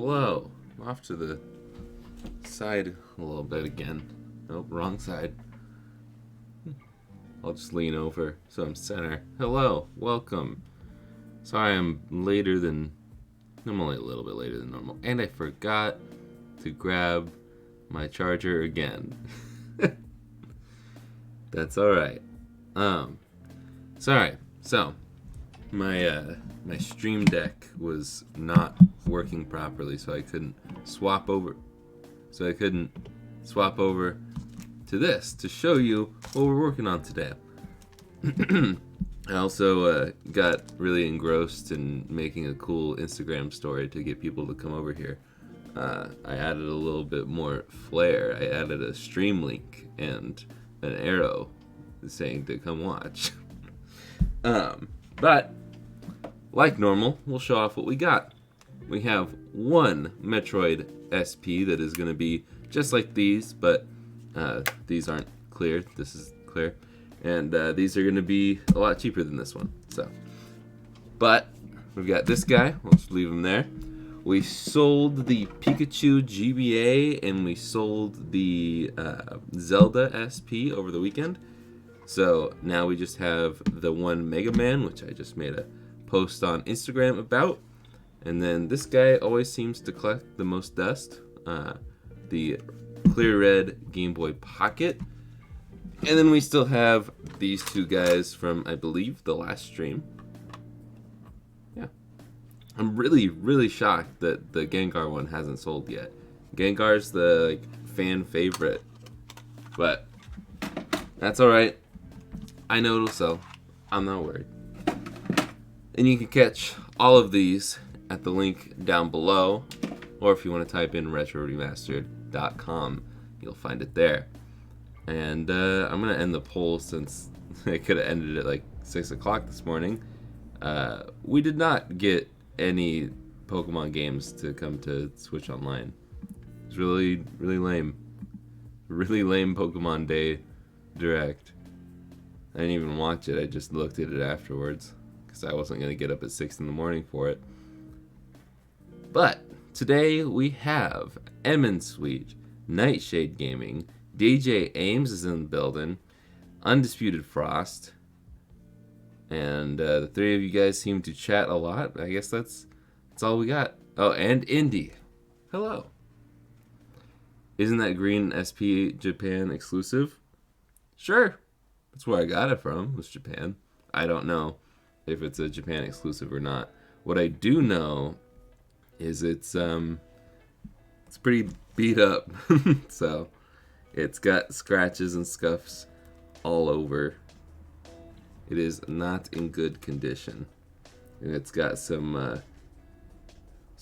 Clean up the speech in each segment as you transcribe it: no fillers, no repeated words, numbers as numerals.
hello. I'm off to the side a little bit again. Nope, wrong side. I'll just lean over so I'm center. Hello, welcome. Sorry I'm later than... I'm only a little bit later than normal. And I forgot to grab my charger again. That's alright. Sorry. So, my Stream Deck was not working properly, so I couldn't swap over. To this to show you what we're working on today. I also got really engrossed in making a cool Instagram story to get people to come over here. I added a little bit more flair. I added a stream link and an arrow saying to come watch. But like normal, we'll show off what we got. We have one Metroid SP that is going to be just like these, but these aren't clear. This is clear. And these are going to be a lot cheaper than this one. But we've got this guy. We'll just leave him there. We sold the Pikachu GBA and we sold the Zelda SP over the weekend. So now we just have the one Mega Man, which I just made a post on Instagram about. And then this guy always seems to collect the most dust. The Clear Red Game Boy Pocket. And then we still have these two guys from, I believe, the last stream. Yeah. I'm really, really shocked that the Gengar one hasn't sold yet. Gengar's the fan favorite. But that's alright. I know it'll sell. I'm not worried. And you can catch all of these at the link down below. Or if you want to type in retroremastered.com, you'll find it there. And I'm going to end the poll since I could have ended it like 6 o'clock this morning. We did not get any Pokemon games to come to Switch Online. It's really, really lame. Really lame Pokemon Day Direct. I didn't even watch it. I just looked at it afterwards because I wasn't going to get up at 6 in the morning for it. But today we have Emin Sweet, Nightshade Gaming, DJ Ames is in the building, Undisputed Frost, and the three of you guys seem to chat a lot. I guess that's all we got. Oh, and Indy. Hello. Isn't that green SP Japan exclusive? Sure. That's where I got it from, was Japan. I don't know if it's a Japan exclusive or not. What I do know is it's pretty beat up. So it's got scratches and scuffs all over. It is not in good condition. And it's got some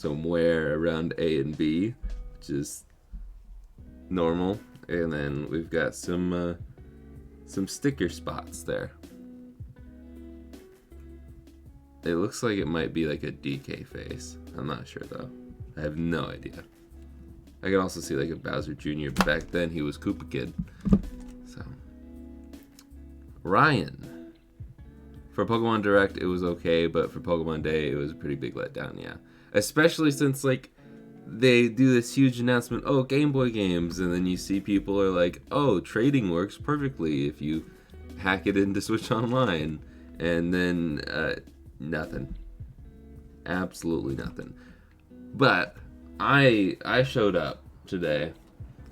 wear around A and B, which is normal. And then we've got some sticker spots there. It looks like it might be like a DK face. I'm not sure though. I have no idea. I can also see like a Bowser Jr. Back then he was Koopa Kid. So Ryan. For Pokemon Direct it was okay, but for Pokemon Day it was a pretty big letdown, yeah. Especially since like they do this huge announcement, oh, Game Boy games, and then you see people are like, oh, trading works perfectly if you hack it into Switch Online, and then nothing. Absolutely nothing. But I showed up today,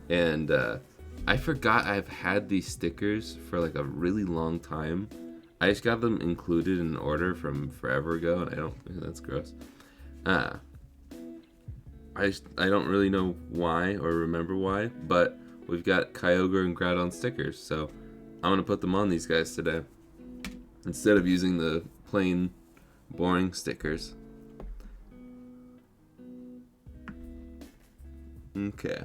and I forgot I've had these stickers for like a really long time. I just got them included in an order from forever ago, and that's gross. I don't really know why or remember why, but we've got Kyogre and Groudon stickers, so I'm going to put them on these guys today instead of using the plain, boring stickers. Okay.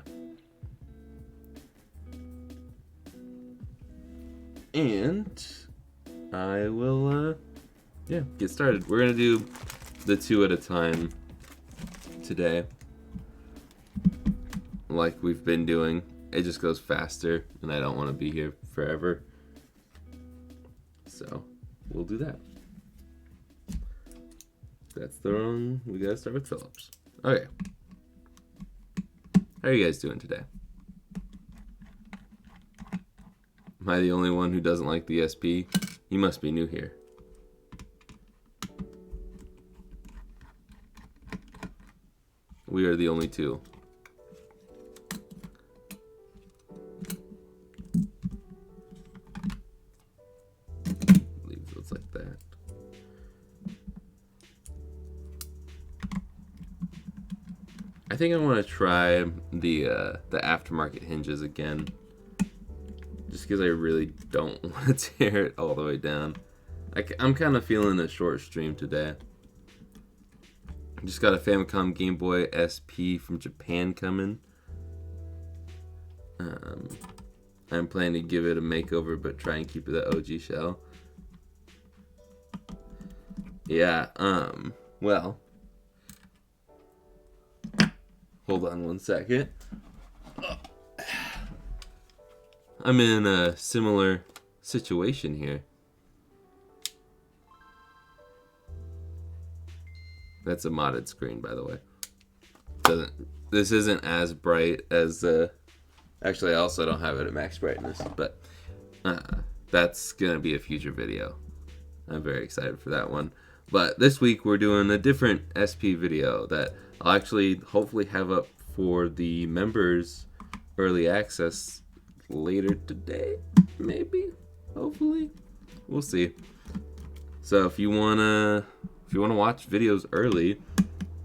And I will, get started. We're going to do the two at a time today, like we've been doing. It just goes faster, and I don't want to be here forever. So, we'll do that. That's the wrong... We gotta start with Phillips. Okay. How are you guys doing today? Am I the only one who doesn't like the SP? You must be new here. We are the only two. Leave those like that. I think I want to try the aftermarket hinges again. Just because I really don't want to tear it all the way down. I'm kind of feeling a short stream today. Just got a Famicom Game Boy SP from Japan coming. I'm planning to give it a makeover, but try and keep it the OG shell. Yeah, well. Hold on one second. I'm in a similar situation here. That's a modded screen, by the way. This isn't as bright as actually I also don't have it at max brightness, but that's gonna be a future video. I'm very excited for that one. But this week we're doing a different SP video that I'll actually hopefully have up for the members early access later today, maybe, hopefully, we'll see. So if you wanna watch videos early,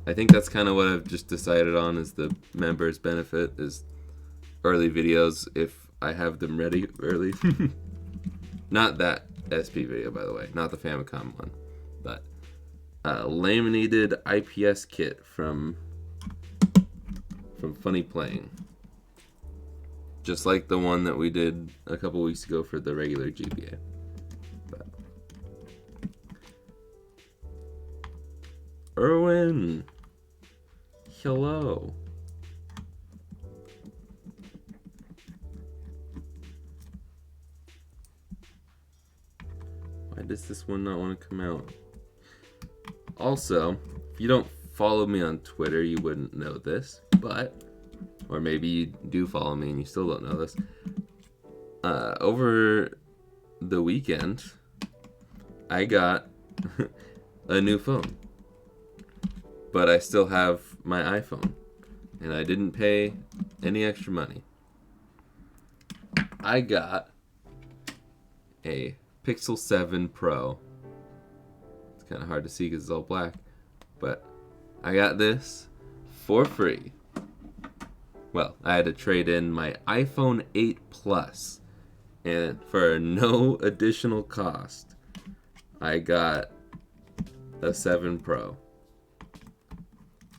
I think that's kind of what I've just decided on is the members benefit is early videos if I have them ready early. Not that SP video, by the way, not the Famicom one, but laminated IPS kit from Funny Playing. Just like the one that we did a couple weeks ago for the regular GBA. But Erwin, hello. Why does this one not want to come out? Also, if you don't follow me on Twitter, you wouldn't know this, but or maybe you do follow me and you still don't know this. Over the weekend, I got a new phone. But I still have my iPhone. And I didn't pay any extra money. I got a Pixel 7 Pro. It's kind of hard to see because it's all black. But I got this for free. Well, I had to trade in my iPhone 8 Plus, and for no additional cost, I got a 7 Pro,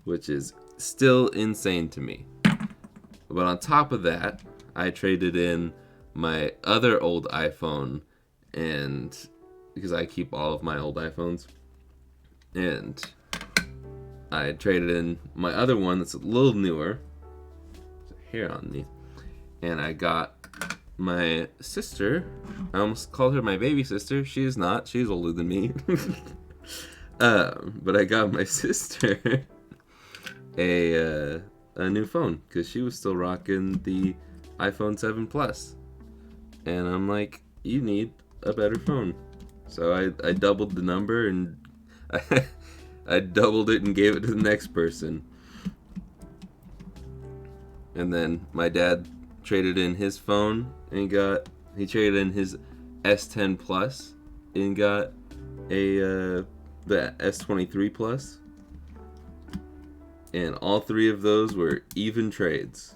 which is still insane to me. But on top of that, I traded in my other old iPhone, and because I keep all of my old iPhones, and I traded in my other one that's a little newer. Hair on me, and I got my sister. I almost called her my baby sister. She is not. She's older than me. But I got my sister a new phone because she was still rocking the iPhone 7 Plus, and I'm like, you need a better phone. So I doubled the number and I doubled it and gave it to the next person. And then my dad traded in his phone and he traded in his S10 Plus and got the S23 Plus. And all three of those were even trades,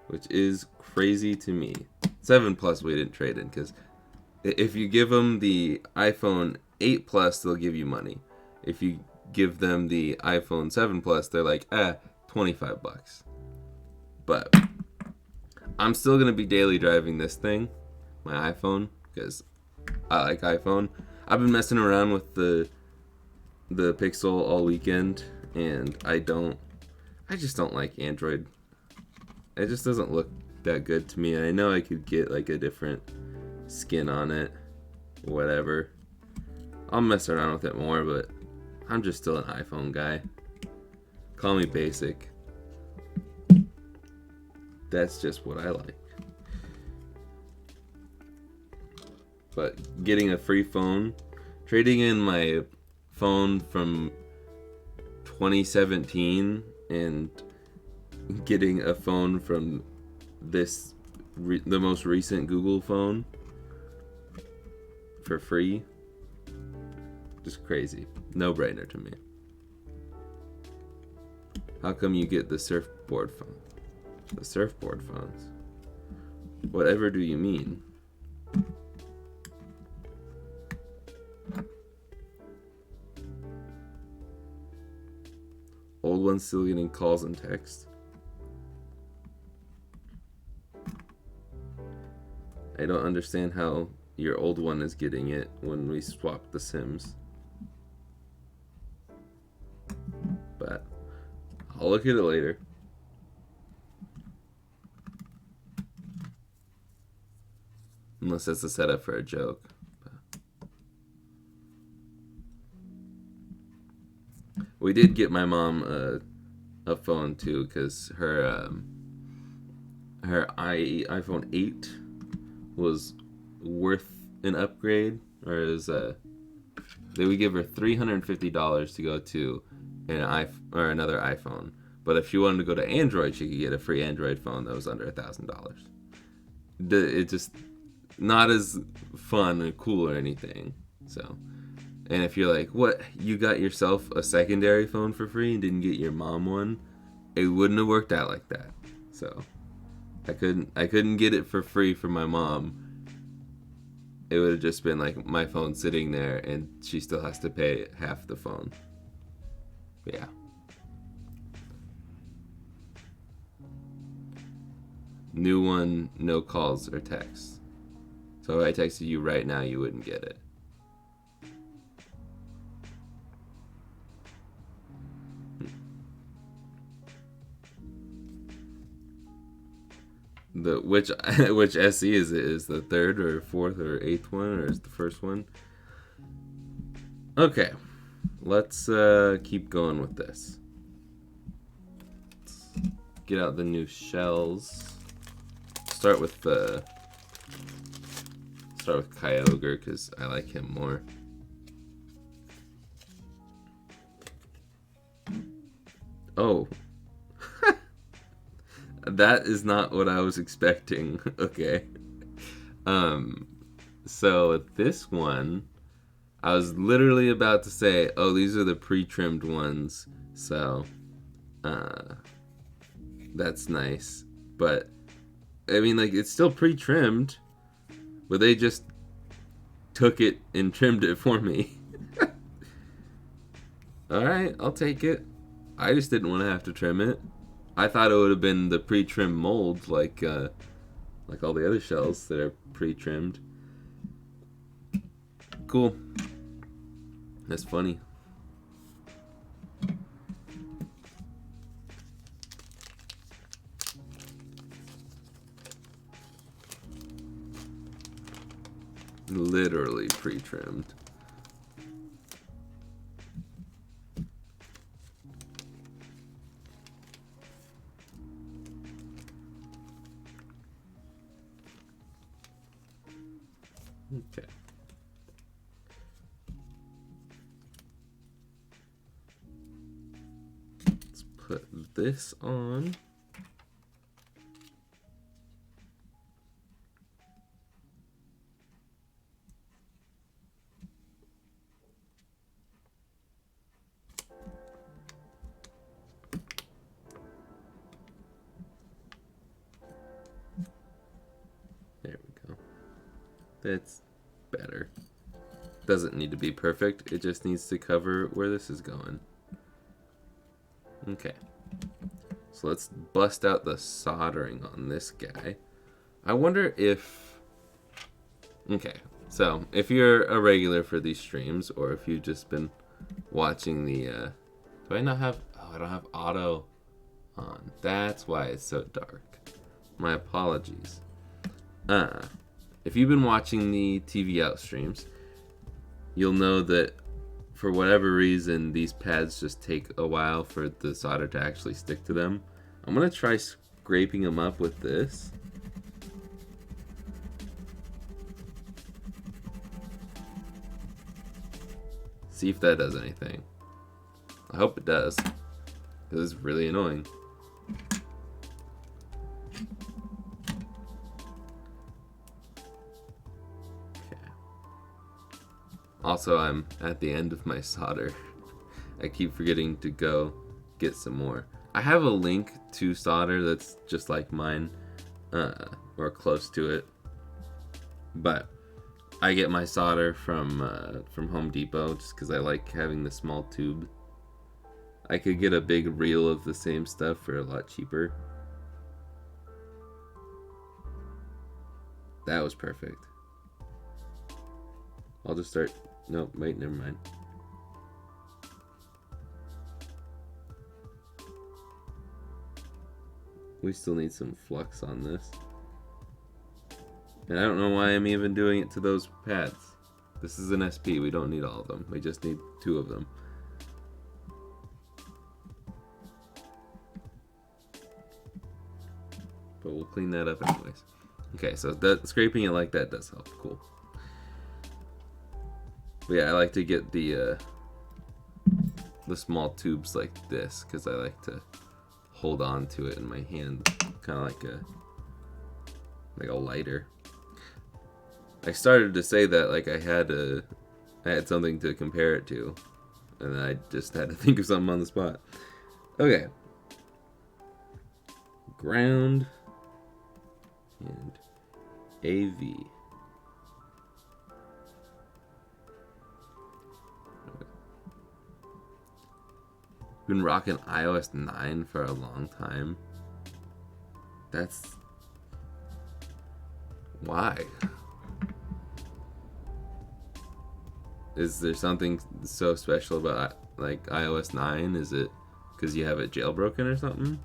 which is crazy to me. 7 Plus we didn't trade in because if you give them the iPhone 8 Plus, they'll give you money. If you give them the iPhone 7 Plus, they're like, $25. But I'm still going to be daily driving this thing, my iPhone, because I like iPhone. I've been messing around with the Pixel all weekend, and I just don't like Android. It just doesn't look that good to me. I know I could get like a different skin on it, or whatever. I'll mess around with it more, but I'm just still an iPhone guy. Call me basic. That's just what I like. But getting a free phone, trading in my phone from 2017 and getting a phone from the most recent Google phone for free, just crazy. No brainer to me. How come you get the surfboard phone? The surfboard phones? Whatever do you mean? Old one's still getting calls and texts. I don't understand how your old one is getting it when we swapped the SIMs. But I'll look at it later. Unless that's a setup for a joke. We did get my mom a phone too, because her iPhone 8 was worth an upgrade, or they would give her $350 to go to another iPhone. But if she wanted to go to Android, she could get a free Android phone that was under $1,000. It just not as fun or cool or anything. So, and if you're like, what, you got yourself a secondary phone for free and didn't get your mom one, it wouldn't have worked out like that. So I couldn't get it for free for my mom. It would have just been like my phone sitting there and she still has to pay half the phone. Yeah. New one, no calls or texts. So if I texted you right now, you wouldn't get it. Which SE is it? Is the third or fourth or eighth one, or is the first one? Okay, let's keep going with this. Let's get out the new shells. Start with Kyogre because I like him more. Oh. That is not what I was expecting. Okay. So this one, I was literally about to say, oh, these are the pre-trimmed ones. So, that's nice. But, I mean, like, it's still pre-trimmed, but they just took it and trimmed it for me. Alright, I'll take it. I just didn't want to have to trim it. I thought it would have been the pre-trimmed mold, like all the other shells that are pre-trimmed. Cool. That's funny. Literally pre-trimmed. Okay. Let's put this on. There we go. That's better. Doesn't need to be perfect. It just needs to cover where this is going. Okay. So let's bust out the soldering on this guy. I wonder if... Okay. So if you're a regular for these streams, or if you've just been watching the... Do I not have... Oh, I don't have auto on. That's why it's so dark. My apologies. If you've been watching the TV out streams, you'll know that for whatever reason, these pads just take a while for the solder to actually stick to them. I'm going to try scraping them up with this. See if that does anything. I hope it does, because it's really annoying. Okay. Also, I'm at the end of my solder. I keep forgetting to go get some more. I have a link to solder that's just like mine, or close to it. But I get my solder from Home Depot just because I like having the small tube. I could get a big reel of the same stuff for a lot cheaper. That was perfect. I'll just start. Nope, wait, never mind. We still need some flux on this. And I don't know why I'm even doing it to those pads. This is an SP, we don't need all of them. We just need 2 of them. But we'll clean that up anyways. Okay, so that scraping it like that does help. Cool. But yeah, I like to get the small tubes like this because I like to hold on to it in my hand, kind of like a lighter. I started to say that like I had something to compare it to, and I just had to think of something on the spot. Okay. Ground and AV. Been rocking iOS 9 for a long time. That's why. Is there something so special about like iOS 9? Is it because you have it jailbroken or something?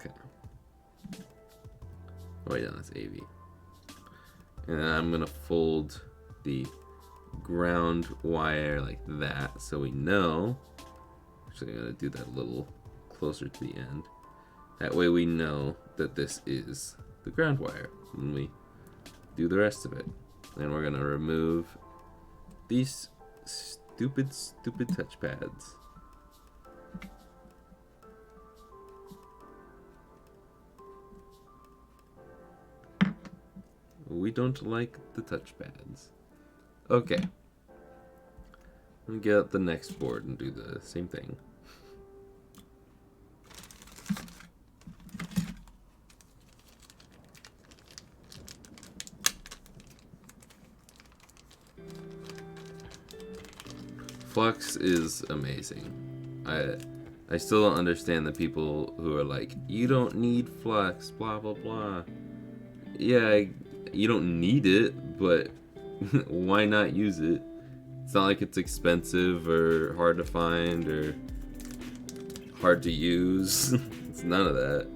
Okay. Oh yeah, that's AV. And then I'm gonna fold the ground wire like that so we know. Actually, I'm gonna do that a little closer to the end. That way we know that this is the ground wire when we do the rest of it. And we're gonna remove these stupid touchpads. We don't like the touchpads. Okay. Let me get out the next board and do the same thing. Flux is amazing. I still don't understand the people who are like, you don't need flux, blah blah blah. Yeah, you don't need it, but why not use it? It's not like it's expensive or hard to find or hard to use. It's none of that.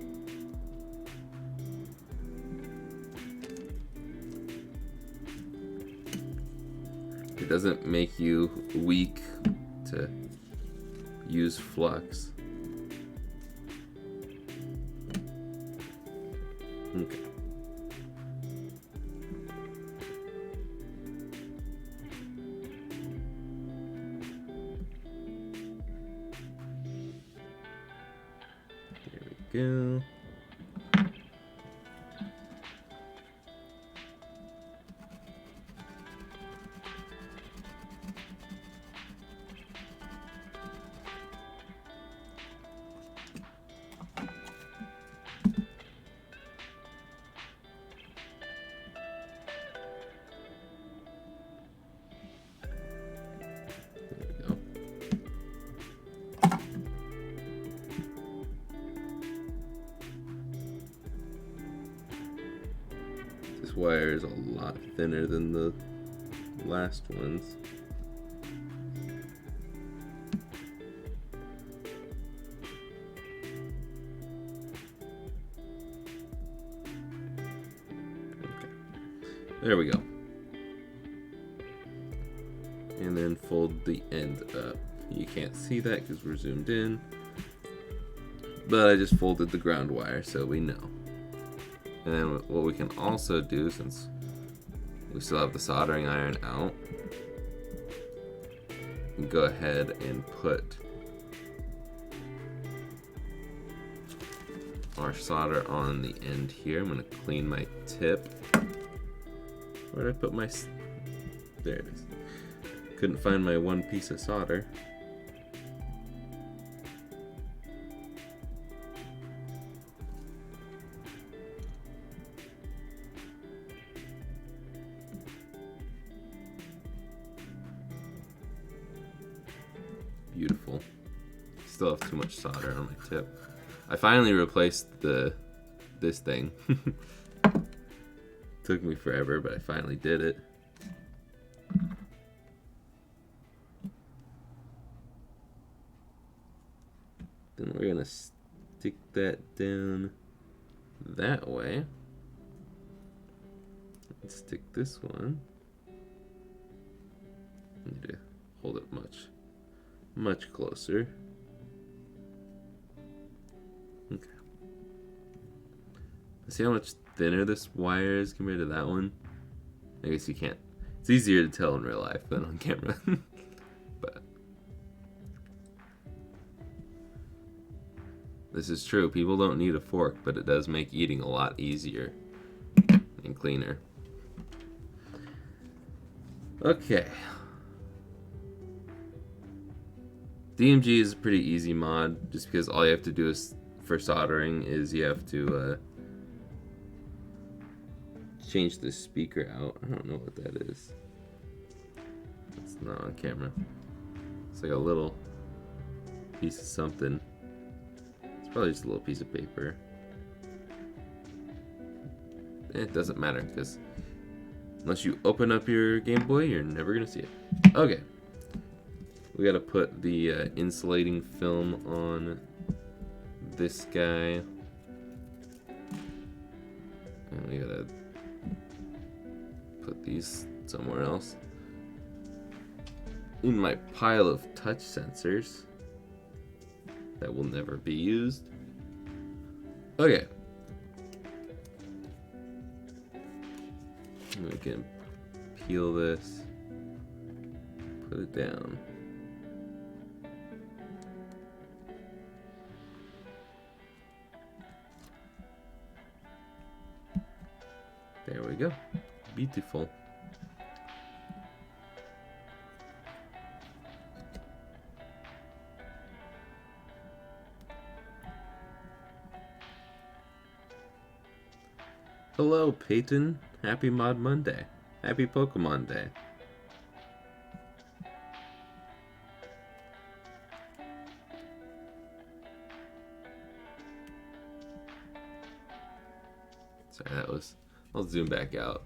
It doesn't make you weak to use flux. Okay. There we go. This wire is a lot thinner than the last ones. Okay. There we go. And then fold the end up. You can't see that because we're zoomed in. But I just folded the ground wire so we know. And then what we can also do, since we still have the soldering iron out, we can go ahead and put our solder on the end here. I'm going to clean my tip. Where did I put my... There it is. Couldn't find my one piece of solder. Beautiful. Still have too much solder on my tip. I finally replaced this thing. Took me forever, but I finally did it. Then we're gonna stick that down that way. Let's stick this one. I need to hold it much closer. Okay. See how much thinner this wire is compared to that one? I guess you can't. It's easier to tell in real life than on camera. But this is true. People don't need a fork, but it does make eating a lot easier and cleaner. Okay. DMG is a pretty easy mod, just because all you have to do is, for soldering, is you have to change the speaker out. I don't know what that is. It's not on camera. It's like a little piece of something. It's probably just a little piece of paper. It doesn't matter, because unless you open up your Game Boy, you're never going to see it. Okay. We gotta put the insulating film on this guy. And we gotta put these somewhere else. In my pile of touch sensors that will never be used. Okay. We can peel this, put it down. There we go. Beautiful. Hello, Peyton. Happy Mod Monday. Happy Pokemon Day. Sorry, that was... I'll zoom back out.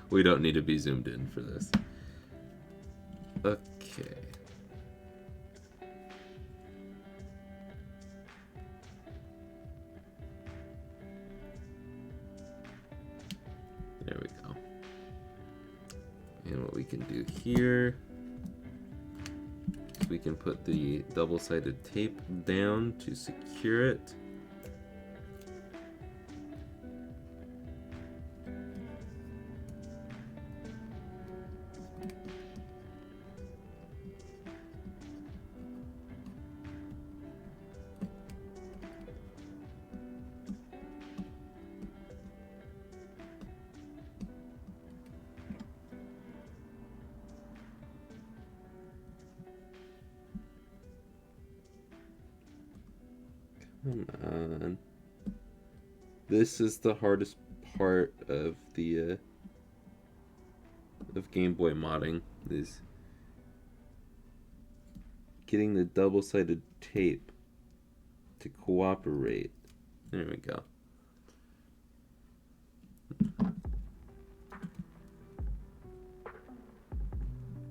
We don't need to be zoomed in for this. Okay. There we go. And what we can do here is we can put the double-sided tape down to secure it. Come on. This is the hardest part of the of Game Boy modding, is getting the double-sided tape to cooperate. There we go.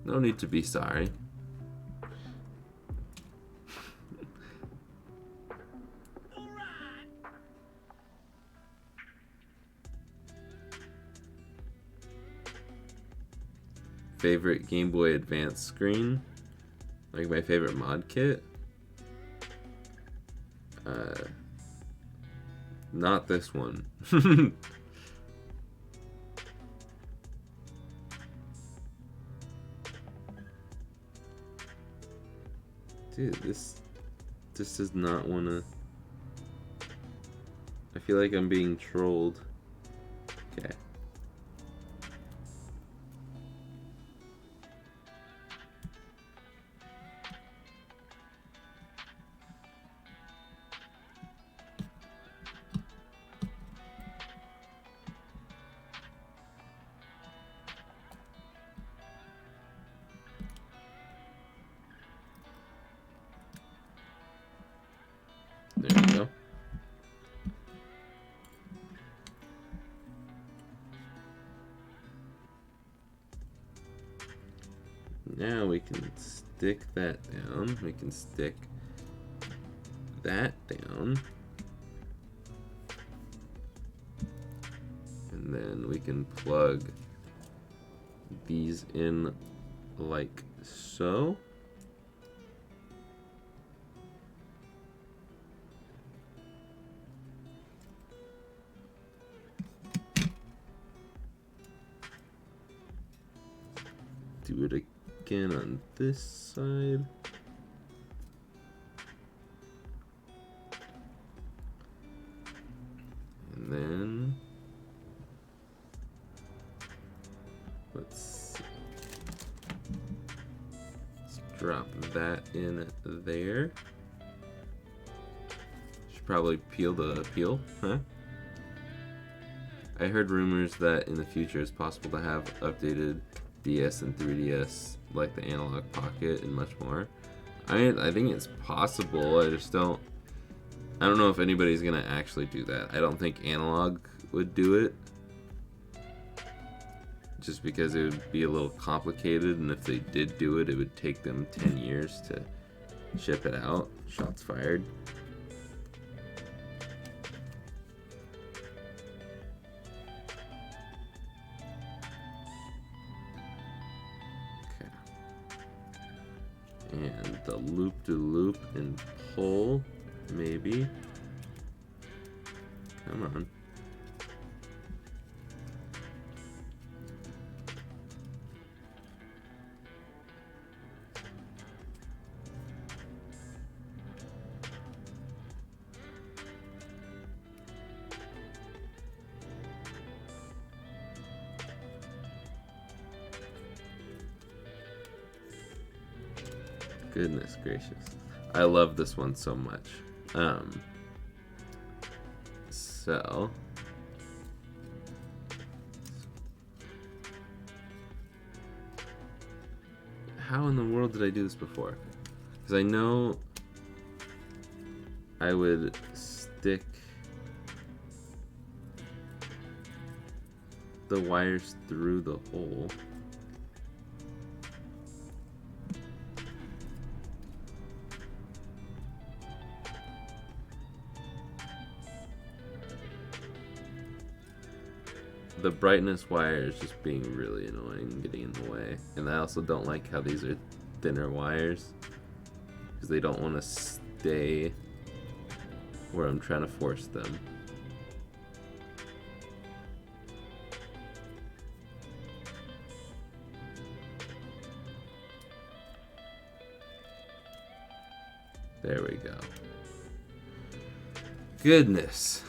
No need to be sorry. Favorite Game Boy Advance screen? Like my favorite mod kit? Not this one. Dude, this does not wanna... I feel like I'm being trolled. Okay. There we go. Now we can stick that down. We can stick that down. And then we can plug these in like so. Do it again on this side. And then let's drop that in there. Should probably peel the peel, huh? I heard rumors that in the future it's possible to have updated DS and 3DS, like the analog pocket and much more. I think it's possible. I don't know if anybody's gonna actually do that. I don't think analog would do it, just because it would be a little complicated, and if they did do it, it would take them 10 years to ship it out. Shots fired. And the loop-de-loop and pull, maybe. Come on. Goodness gracious. I love this one so much. So how in the world did I do this before? Because I know I would stick the wires through the hole. The brightness wire is just being really annoying, getting in the way. And I also don't like how these are thinner wires, because they don't want to stay where I'm trying to force them. There we go. Goodness.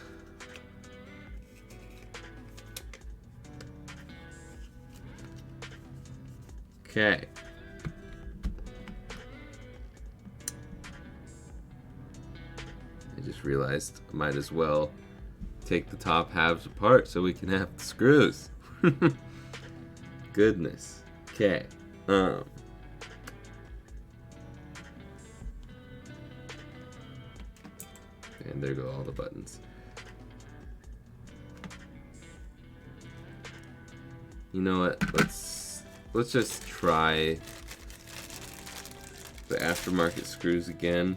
Okay. I just realized I might as well take the top halves apart so we can have the screws. Goodness. Okay. And there go all the buttons. You know what? Let's just try the aftermarket screws again.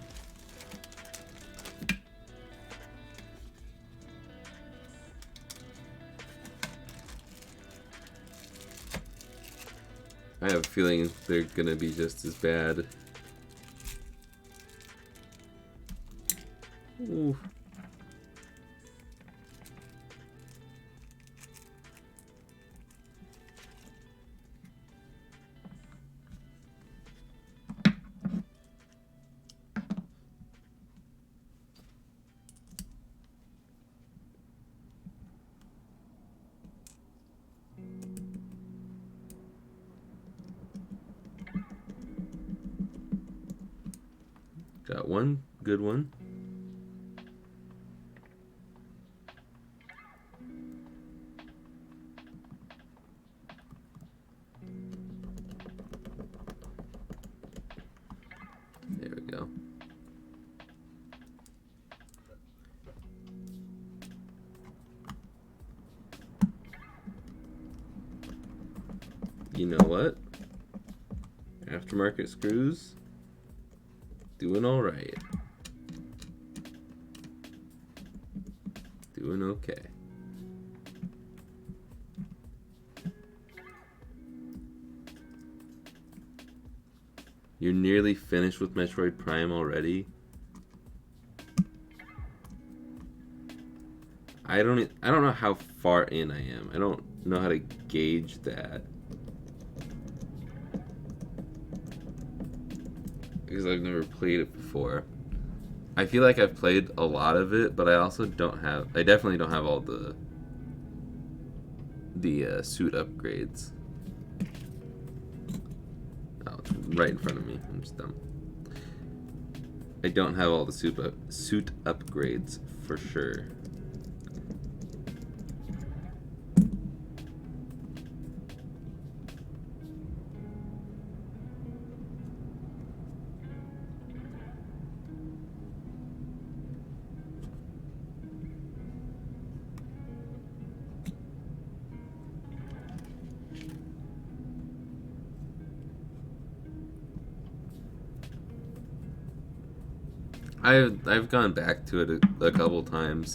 I have a feeling they're gonna be just as bad. Ooh. Got one good one. There we go. You know what? Aftermarket screws doing all right. Doing okay. You're nearly finished with Metroid Prime already? I don't know how far in I am. I don't know how to gauge that. Because I've never played it before. I feel like I've played a lot of it, but I also don't have... I definitely don't have all the suit upgrades. Oh, it's right in front of me. I'm just dumb. I don't have all the suit upgrades for sure. I've gone back to it a couple times.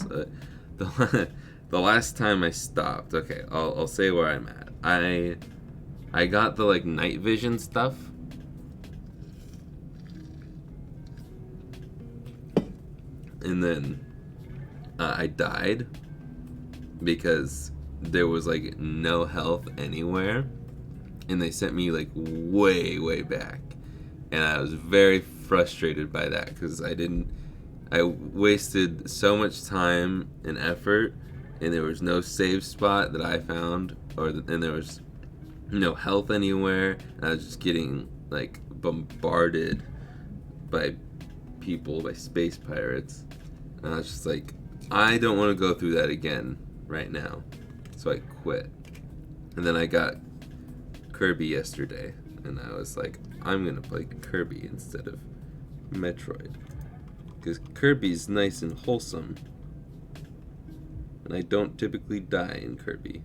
The last time I stopped, okay, I'll say where I'm at. I got the like night vision stuff, and then I died because there was like no health anywhere, and they sent me like way back, and I was very frustrated by that because I wasted so much time and effort, and there was no save spot that I found, and there was no health anywhere, and I was just getting like bombarded by people, by space pirates, and I was just like, I don't want to go through that again right now, so I quit. And then I got Kirby yesterday, and I was like, I'm gonna play Kirby instead of Metroid, because Kirby's nice and wholesome, and I don't typically die in Kirby.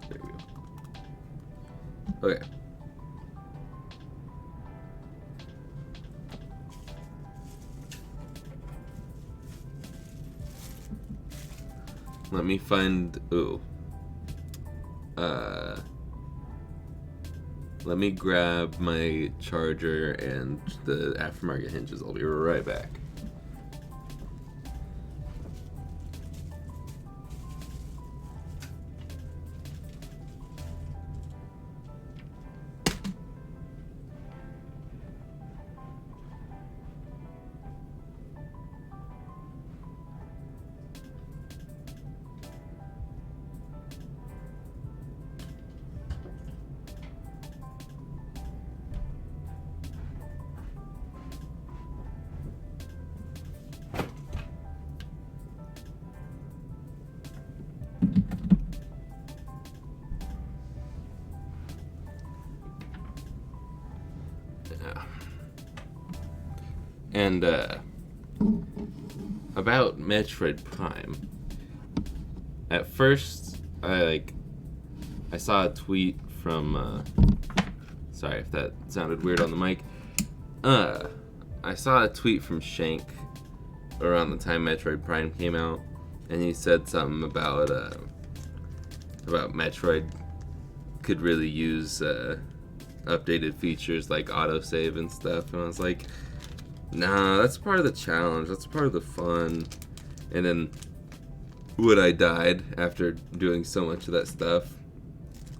There we go. Okay. Let me find... Ooh. Let me grab my charger and the aftermarket hinges. I'll be right back. And about Metroid Prime. At first, I saw a tweet from sorry if that sounded weird on the mic. I I saw a tweet from Shank around the time Metroid Prime came out, and he said something about Metroid could really use updated features like autosave and stuff, and I was like, nah, that's part of the challenge, that's part of the fun. And then when I died after doing so much of that stuff,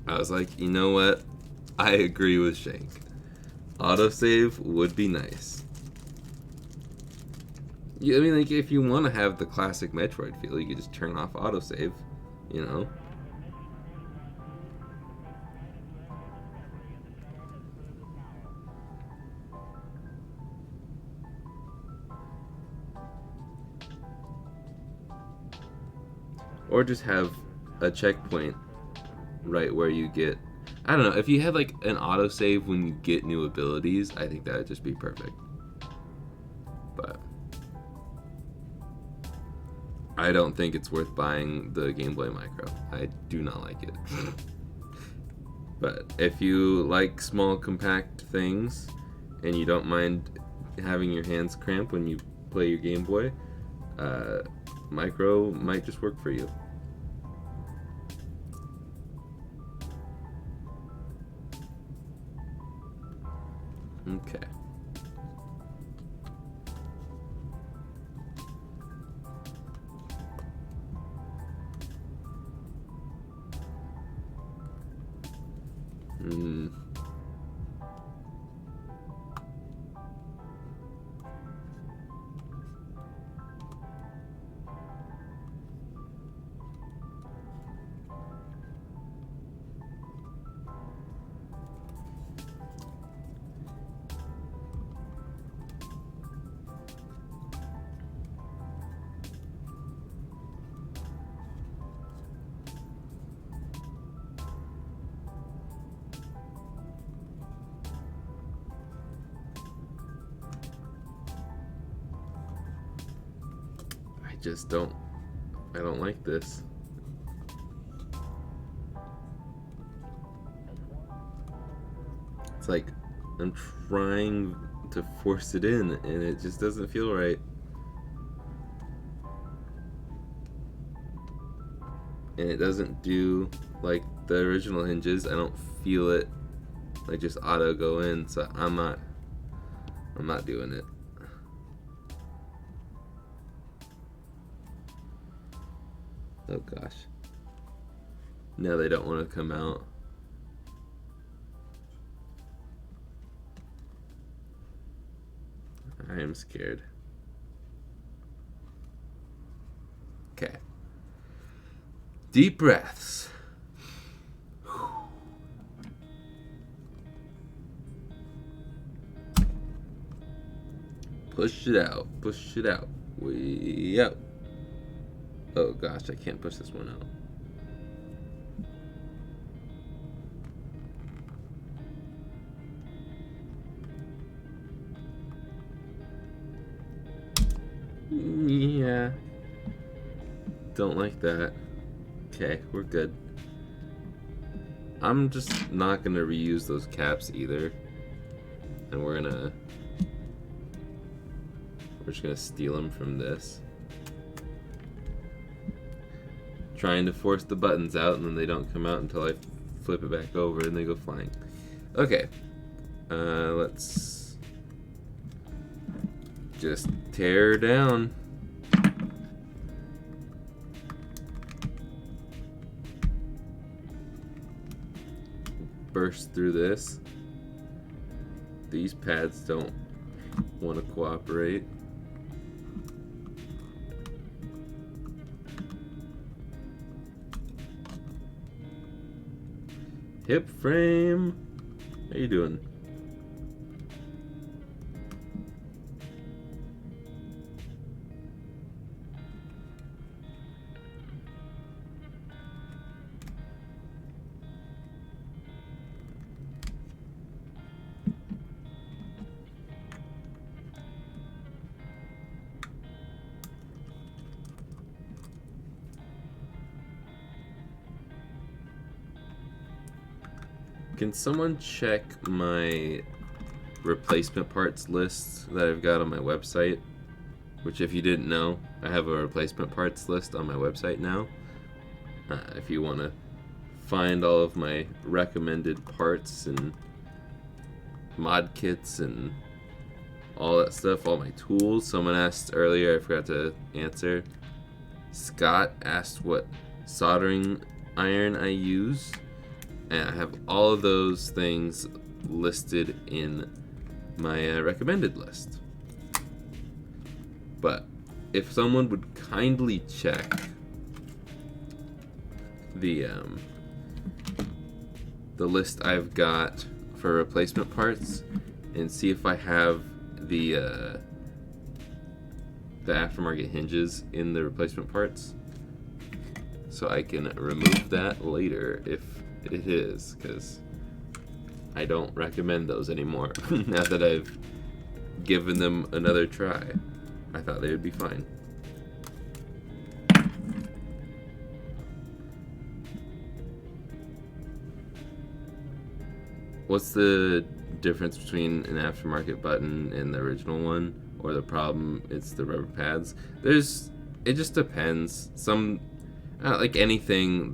I was like, you know what? I agree with Shank. Autosave would be nice. I mean, like, if you want to have the classic Metroid feel, you could just turn off autosave, you know? Or just have a checkpoint right where you get... I don't know, if you had like an autosave when you get new abilities, I think that would just be perfect. But I don't think it's worth buying the Game Boy Micro. I do not like it. But if you like small, compact things and you don't mind having your hands cramp when you play your Game Boy, Micro might just work for you. Okay. I don't like this. It's like I'm trying to force it in and it just doesn't feel right. And it doesn't do like the original hinges. I don't feel it like just auto go in, so I'm not doing it. Oh gosh. Now they don't want to come out. I am scared. Okay. Deep breaths. Push it out. Push it out. Way out. Oh gosh, I can't push this one out. Yeah. Don't like that. Okay, we're good. I'm just not gonna reuse those caps either. And we're just gonna steal them from this. Trying to force the buttons out and then they don't come out until I flip it back over and they go flying. Okay. Let's just tear down. Burst through this. These pads don't want to cooperate. Hip frame. How you doing? Can someone check my replacement parts list that I've got on my website. Which, if you didn't know, I have a replacement parts list on my website now. If you want to find all of my recommended parts and mod kits and all that stuff, all my tools. Someone asked earlier, I forgot to answer. Scott asked what soldering iron I use, and I have all of those things listed in my recommended list. But if someone would kindly check the list I've got for replacement parts and see if I have the aftermarket hinges in the replacement parts, so I can remove that later if it is, because I don't recommend those anymore. Now that I've given them another try, I thought they would be fine. What's the difference between an aftermarket button and the original one? Or the problem, it's the rubber pads? It just depends. Some, like anything,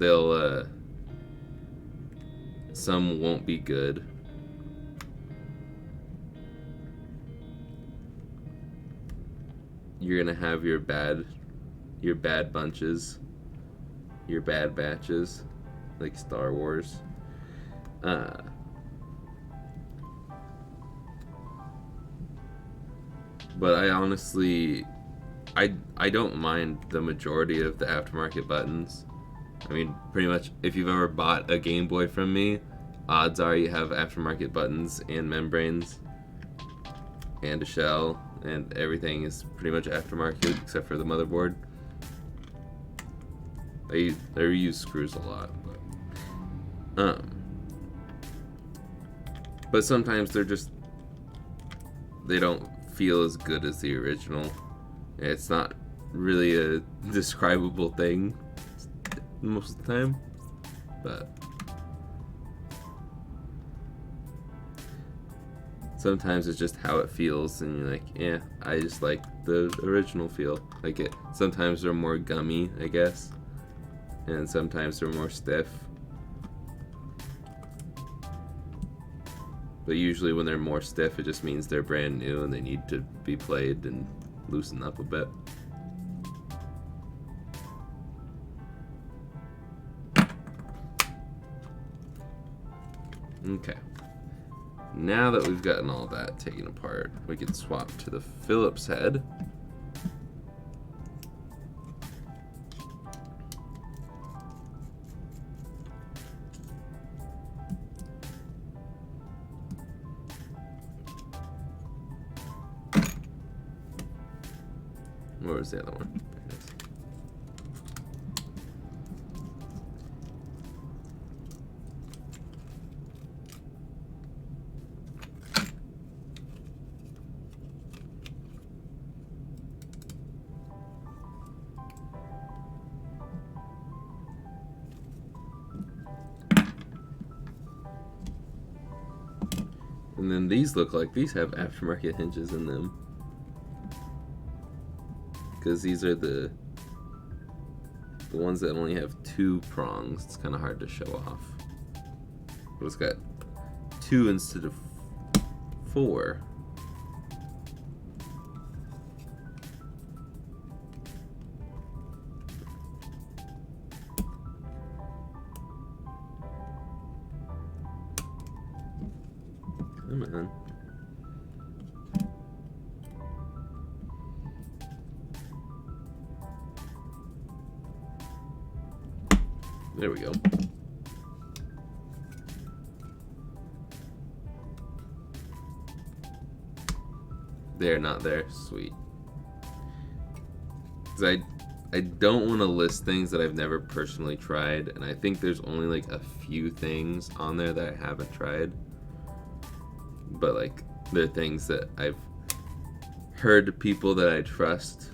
some won't be good. You're gonna have your bad bunches, your bad batches, like Star Wars. But I honestly, I don't mind the majority of the aftermarket buttons. I mean, pretty much, if you've ever bought a Game Boy from me, odds are you have aftermarket buttons and membranes and a shell, and everything is pretty much aftermarket except for the motherboard. I reuse screws a lot, but sometimes they don't feel as good as the original. It's not really a describable thing most of the time, but sometimes it's just how it feels, and you're like, yeah, I just like the original feel. Like it. Sometimes they're more gummy, I guess, and sometimes they're more stiff. But usually when they're more stiff, it just means they're brand new and they need to be played and loosen up a bit. Okay. Now that we've gotten all that taken apart, we can swap to the Phillips head. Where was the other one? There it is. And then these look like these have aftermarket hinges in them, because these are the ones that only have 2 prongs. It's kind of hard to show off, but it's got 2 instead of 4. Come on. There we go. They're not there. Sweet. Because I don't want to list things that I've never personally tried, and I think there's only like a few things on there that I haven't tried. But like, they're things that I've heard people that I trust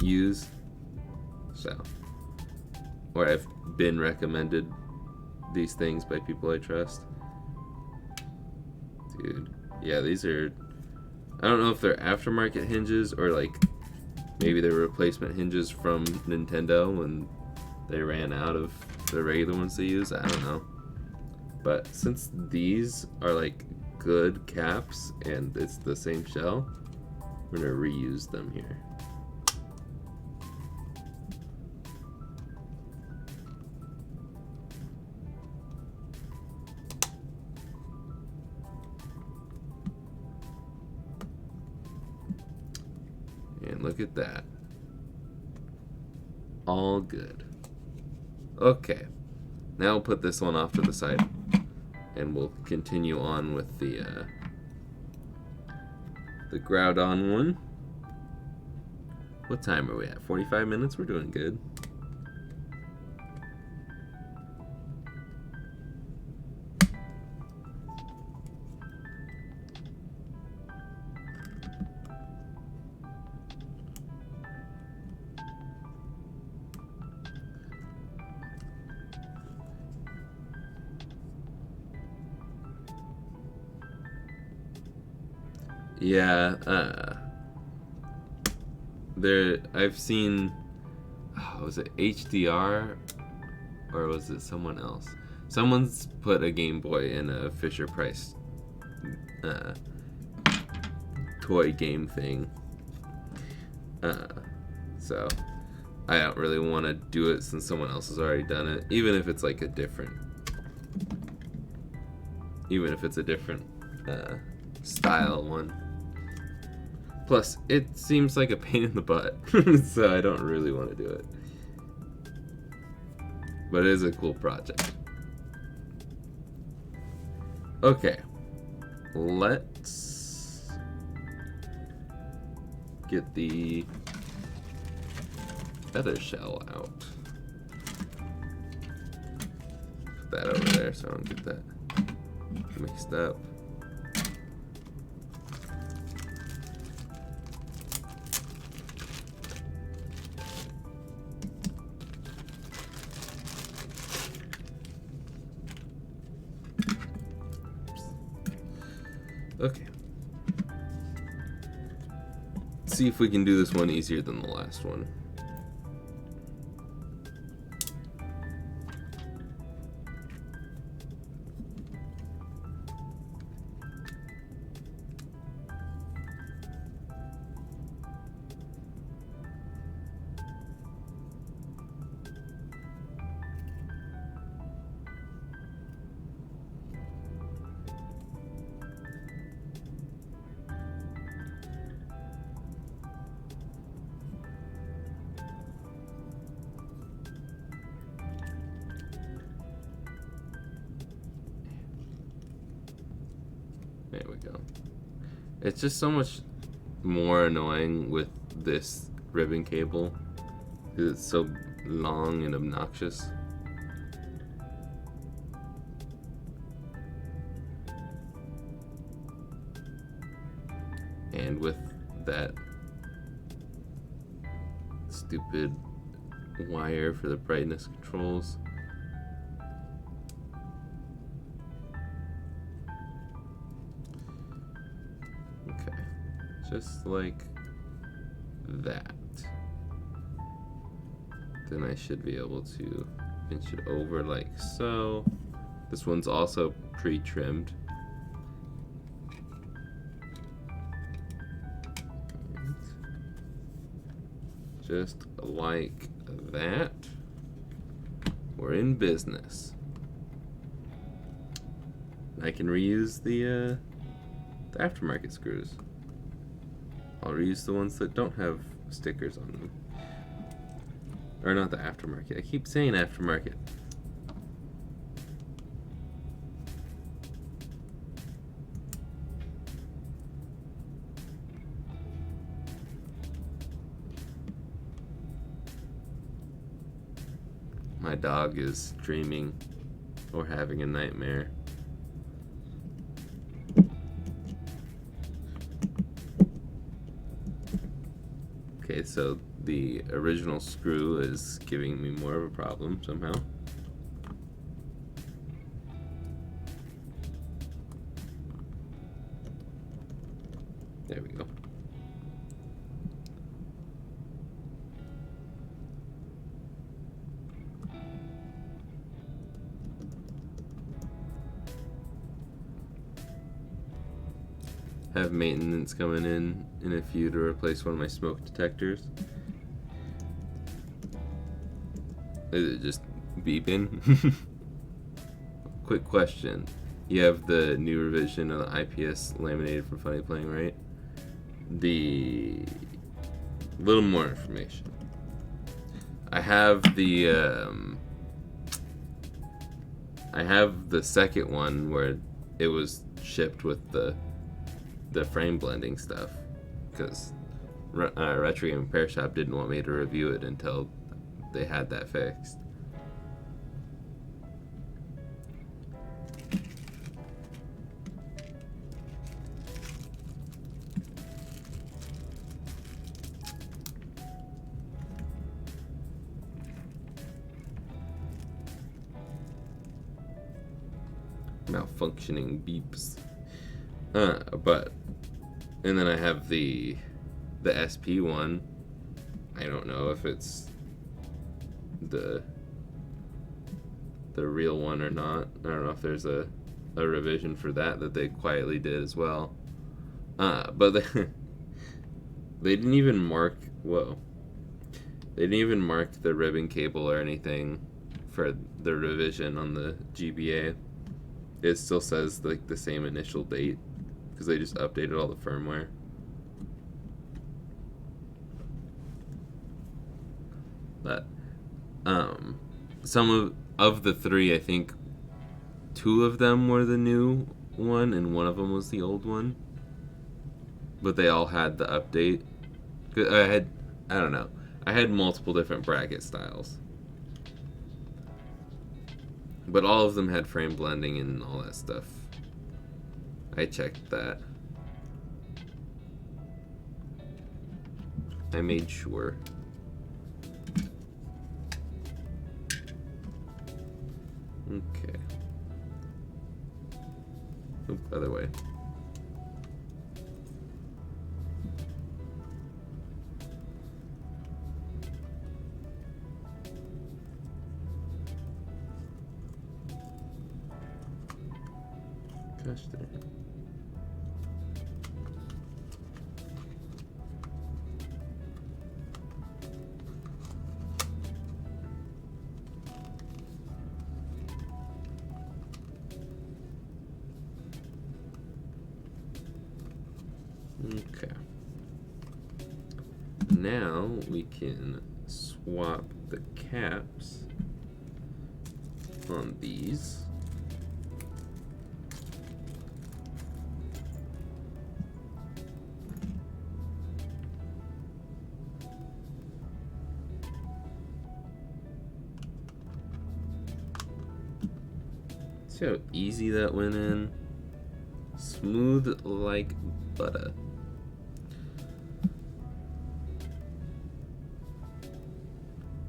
use. So, or I've been recommended these things by people I trust. Dude, Yeah, these are... I don't know if they're aftermarket hinges or like maybe they're replacement hinges from Nintendo when they ran out of the regular ones they use. I don't know. But since these are like good caps and it's the same shell, we're gonna reuse them here. And look at that. All good. Okay. Now we'll put this one off to the side. And we'll continue on with the Groudon one. What time are we at? 45 minutes? We're doing good. Yeah, I've seen, was it HDR or was it someone else? Someone's put a Game Boy in a Fisher Price toy game thing. So I don't really want to do it since someone else has already done it, even if it's like a different style one. Plus, it seems like a pain in the butt, so I don't really want to do it. But it is a cool project. Okay, let's get the feather shell out. Put that over there so I don't get that mixed up. Okay. Let's see if we can do this one easier than the last one. There we go. It's just so much more annoying with this ribbon cable because it's so long and obnoxious. And with that stupid wire for the brightness controls. Okay, just like that. Then I should be able to inch it over like so. This one's also pre-trimmed. Just like that, we're in business. I can reuse the aftermarket screws. I'll reuse the ones that don't have stickers on them. Or not the aftermarket. I keep saying aftermarket. My dog is dreaming or having a nightmare. Okay, so the original screw is giving me more of a problem somehow. There we go. Have maintenance coming in a few to replace one of my smoke detectors. Is it just beeping? Quick question. You have the new revision of the IPS laminated for Funny Playing, right? The little more information. I have the second one where it was shipped with the frame blending stuff, because Retro Game Repair Shop didn't want me to review it until they had that fixed. Malfunctioning beeps. And then I have the SP one. I don't know if it's the real one or not. I don't know if there's a revision for that they quietly did as well. But they didn't even mark. Whoa. They didn't even mark the ribbon cable or anything for the revision on the GBA. It still says like the same initial date because they just updated all the firmware. But some of the three, I think two of them were the new one and one of them was the old one. But they all had the update. I don't know. I had multiple different bracket styles. But all of them had frame blending and all that stuff. I checked that. I made sure. Okay. Oop, other way. Gosh dang. Okay. Now we can swap the caps on these. See how easy that went in? Smooth like butter.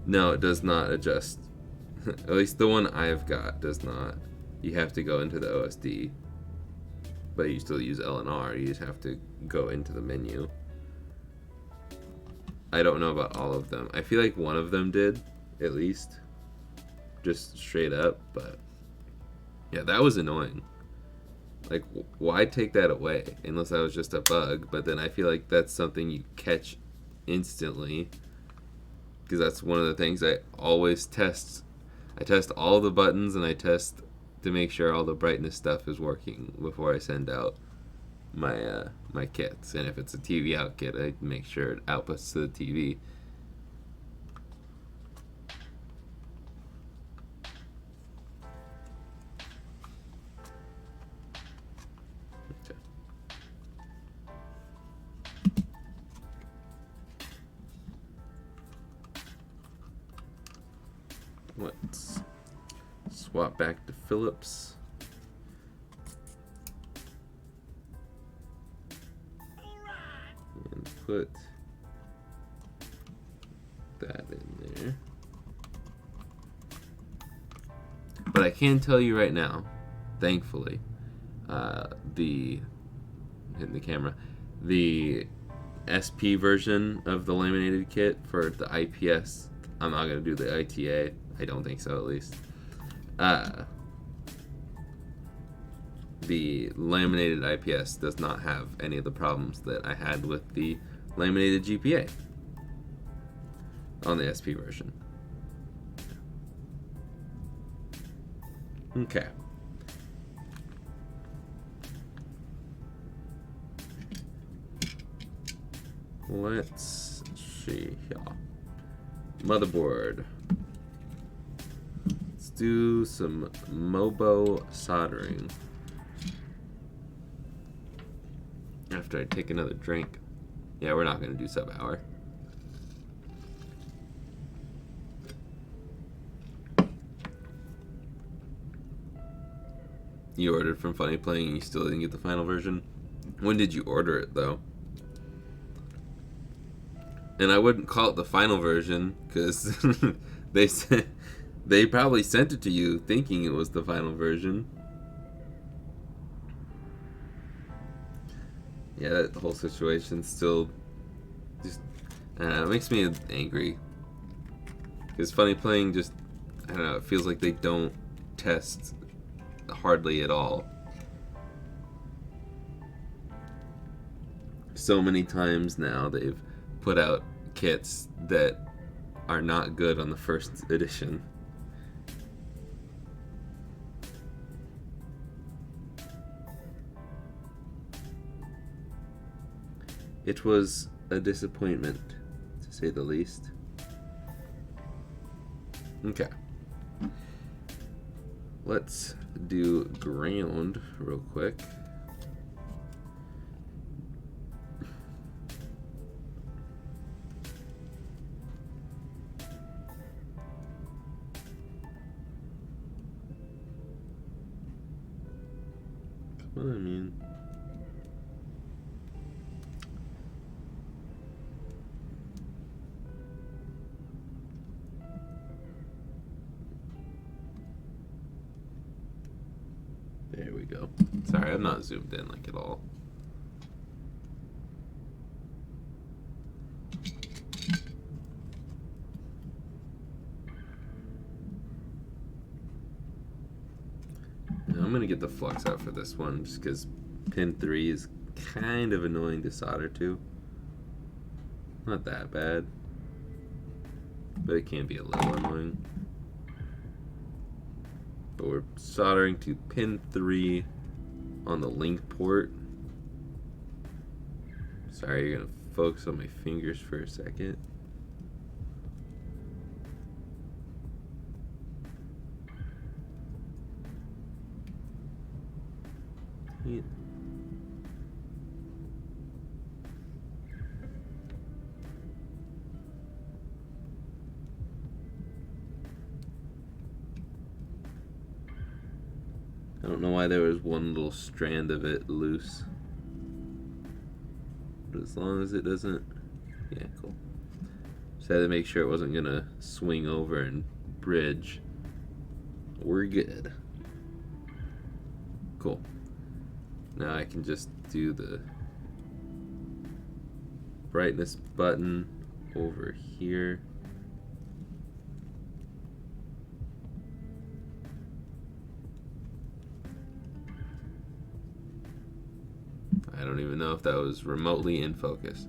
No, it does not adjust. At least the one I've got does not. You have to go into the OSD. But you still use L and R. You just have to go into the menu. I don't know about all of them. I feel like one of them did, at least. Just straight up, but yeah, that was annoying. Like, why take that away? Unless that was just a bug, but then I feel like that's something you catch instantly. Because that's one of the things I always test. I test all the buttons and I test to make sure all the brightness stuff is working before I send out my my kits. And if it's a TV out kit, I make sure it outputs to the TV. Let's swap back to Philips. And put that in there. But I can tell you right now, thankfully, hitting the camera, the SP version of the laminated kit for the IPS. I'm not going to do the ITA. I don't think so, at least. The laminated IPS does not have any of the problems that I had with the laminated GPA on the SP version. Okay. Let's see here. Motherboard. Let's do some Mobo soldering. After I take another drink. Yeah, we're not going to do sub-hour. You ordered from Funny Playing and you still didn't get the final version? When did you order it, though? And I wouldn't call it the final version, because they probably sent it to you thinking it was the final version. Yeah, that whole situation still just it makes me angry. Because Funny Playing just, I don't know, it feels like they don't test hardly at all. So many times now they've put out kits that are not good on the first edition. It was a disappointment, to say the least. Okay. Let's do ground real quick. Come on, man. There we go. Sorry, I'm not zoomed in like at all. Now I'm gonna get the flux out for this one just because pin 3 is kind of annoying to solder to. Not that bad, but it can be a little annoying. But we're soldering to pin 3 on the link port. Sorry, you're gonna focus on my fingers for a second. Yeah. I don't know why there was one little strand of it loose. But as long as it doesn't... Yeah, cool. Just had to make sure it wasn't gonna swing over and bridge. We're good. Cool. Now I can just do the brightness button over here. I don't even know if that was remotely in focus.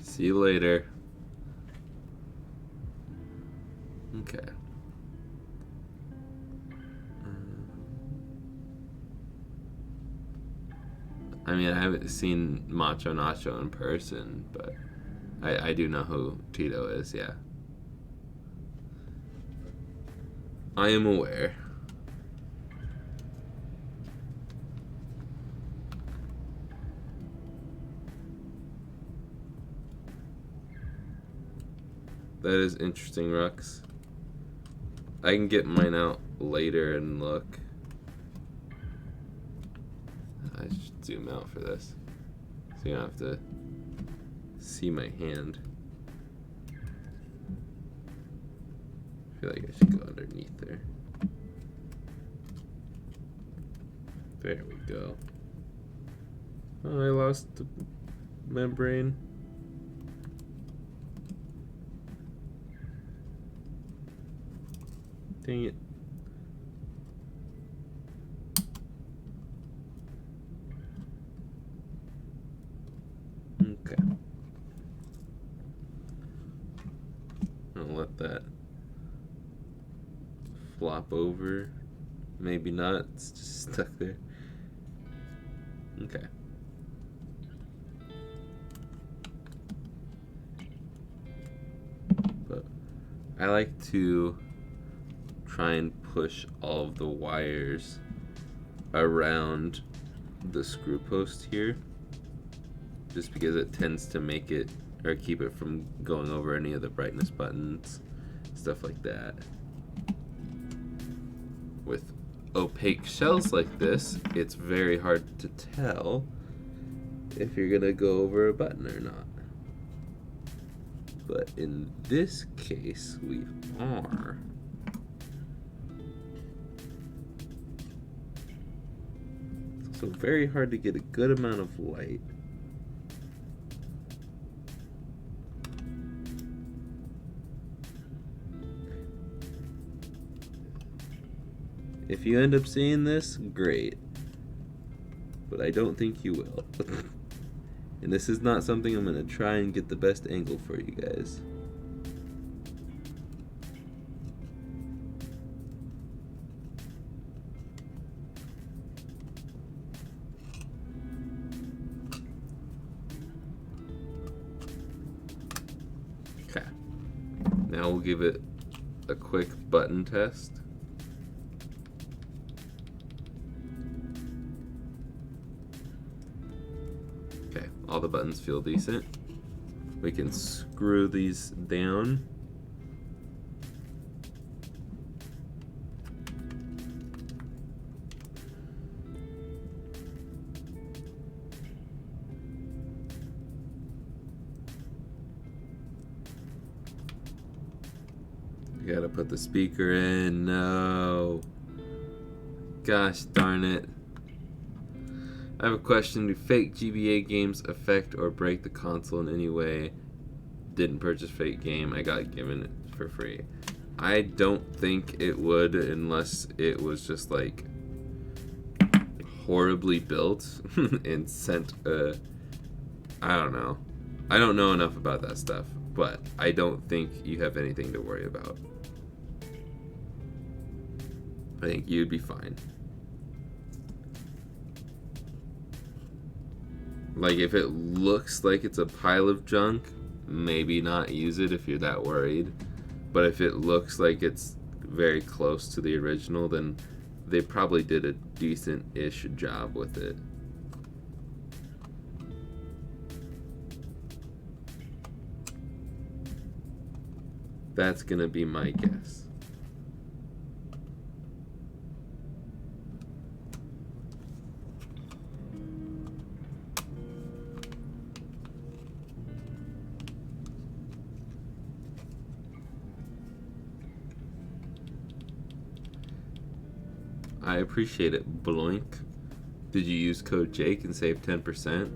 See you later. Okay. I mean, I haven't seen Macho Nacho in person, but I do know who Tito is, yeah. I am aware. That is interesting, Rux. I can get mine out later and look. I should zoom out for this, so you don't have to see my hand. I feel like I should go underneath there. There we go. Oh, I lost the membrane. Dang it. Okay. I'll let that flop over. Maybe not. It's just stuck there. Okay. But I like to try and push all of the wires around the screw post here, just because it tends to make it or keep it from going over any of the brightness buttons, stuff like that. With opaque shells like this, it's very hard to tell if you're gonna go over a button or not. But in this case, we are. So very hard to get a good amount of light. If you end up seeing this, great. But I don't think you will. And this is not something I'm going to try and get the best angle for you guys. Okay. Now we'll give it a quick button test. Okay, all the buttons feel decent. We can screw these down. You gotta put the speaker in. No. Gosh darn it. I have a question. Do fake GBA games affect or break the console in any way? Didn't purchase fake game. I got given it for free. I don't think it would unless it was just like horribly built and sent a... I don't know. I don't know enough about that stuff, but I don't think you have anything to worry about. I think you'd be fine. Like, if it looks like it's a pile of junk, maybe not use it if you're that worried. But if it looks like it's very close to the original, then they probably did a decent-ish job with it. That's gonna be my guess. I appreciate it, Bloink. Did you use code Jake and save 10%?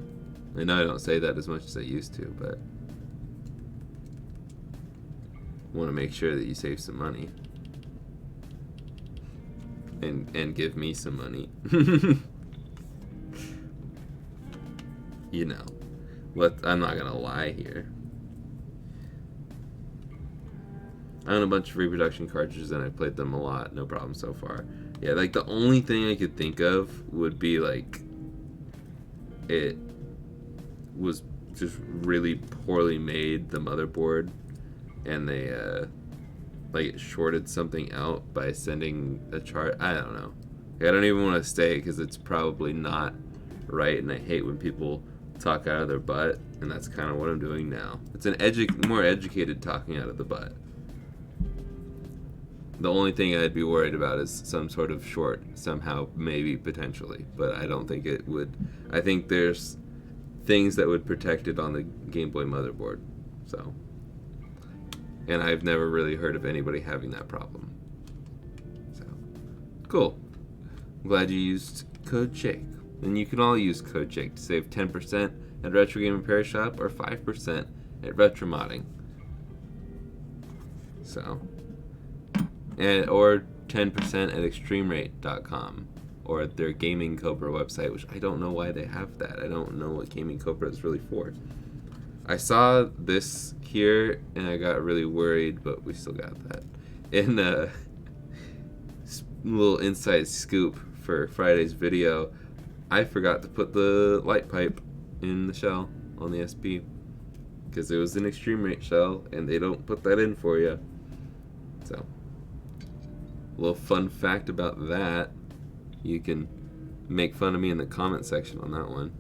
I know I don't say that as much as I used to, but want to make sure that you save some money. And give me some money. You know. I'm not gonna lie here. I own a bunch of reproduction cartridges and I played them a lot, no problem so far. Yeah, like the only thing I could think of would be like it was just really poorly made, the motherboard, and they like it shorted something out by sending a chart. I don't know. I don't even want to say it because it's probably not right, and I hate when people talk out of their butt, and that's kind of what I'm doing now. It's an more educated talking out of the butt. The only thing I'd be worried about is some sort of short somehow, maybe, potentially. But I don't think it would. I think there's things that would protect it on the Game Boy motherboard. So, and I've never really heard of anybody having that problem. So, cool. I'm glad you used code code Jake. And you can all use code Jake to save 10% at Retro Game Repair Shop or 5% at Retromodding. So, or 10% at extremerate.com or their Gaming Cobra website, which I don't know why they have that. I don't know what Gaming Cobra is really for. I saw this here and I got really worried, but we still got that. And little inside scoop for Friday's video, I forgot to put the light pipe in the shell on the SP because it was an Extreme Rate shell and they don't put that in for you. So, a little fun fact about that. You can make fun of me in the comment section on that one.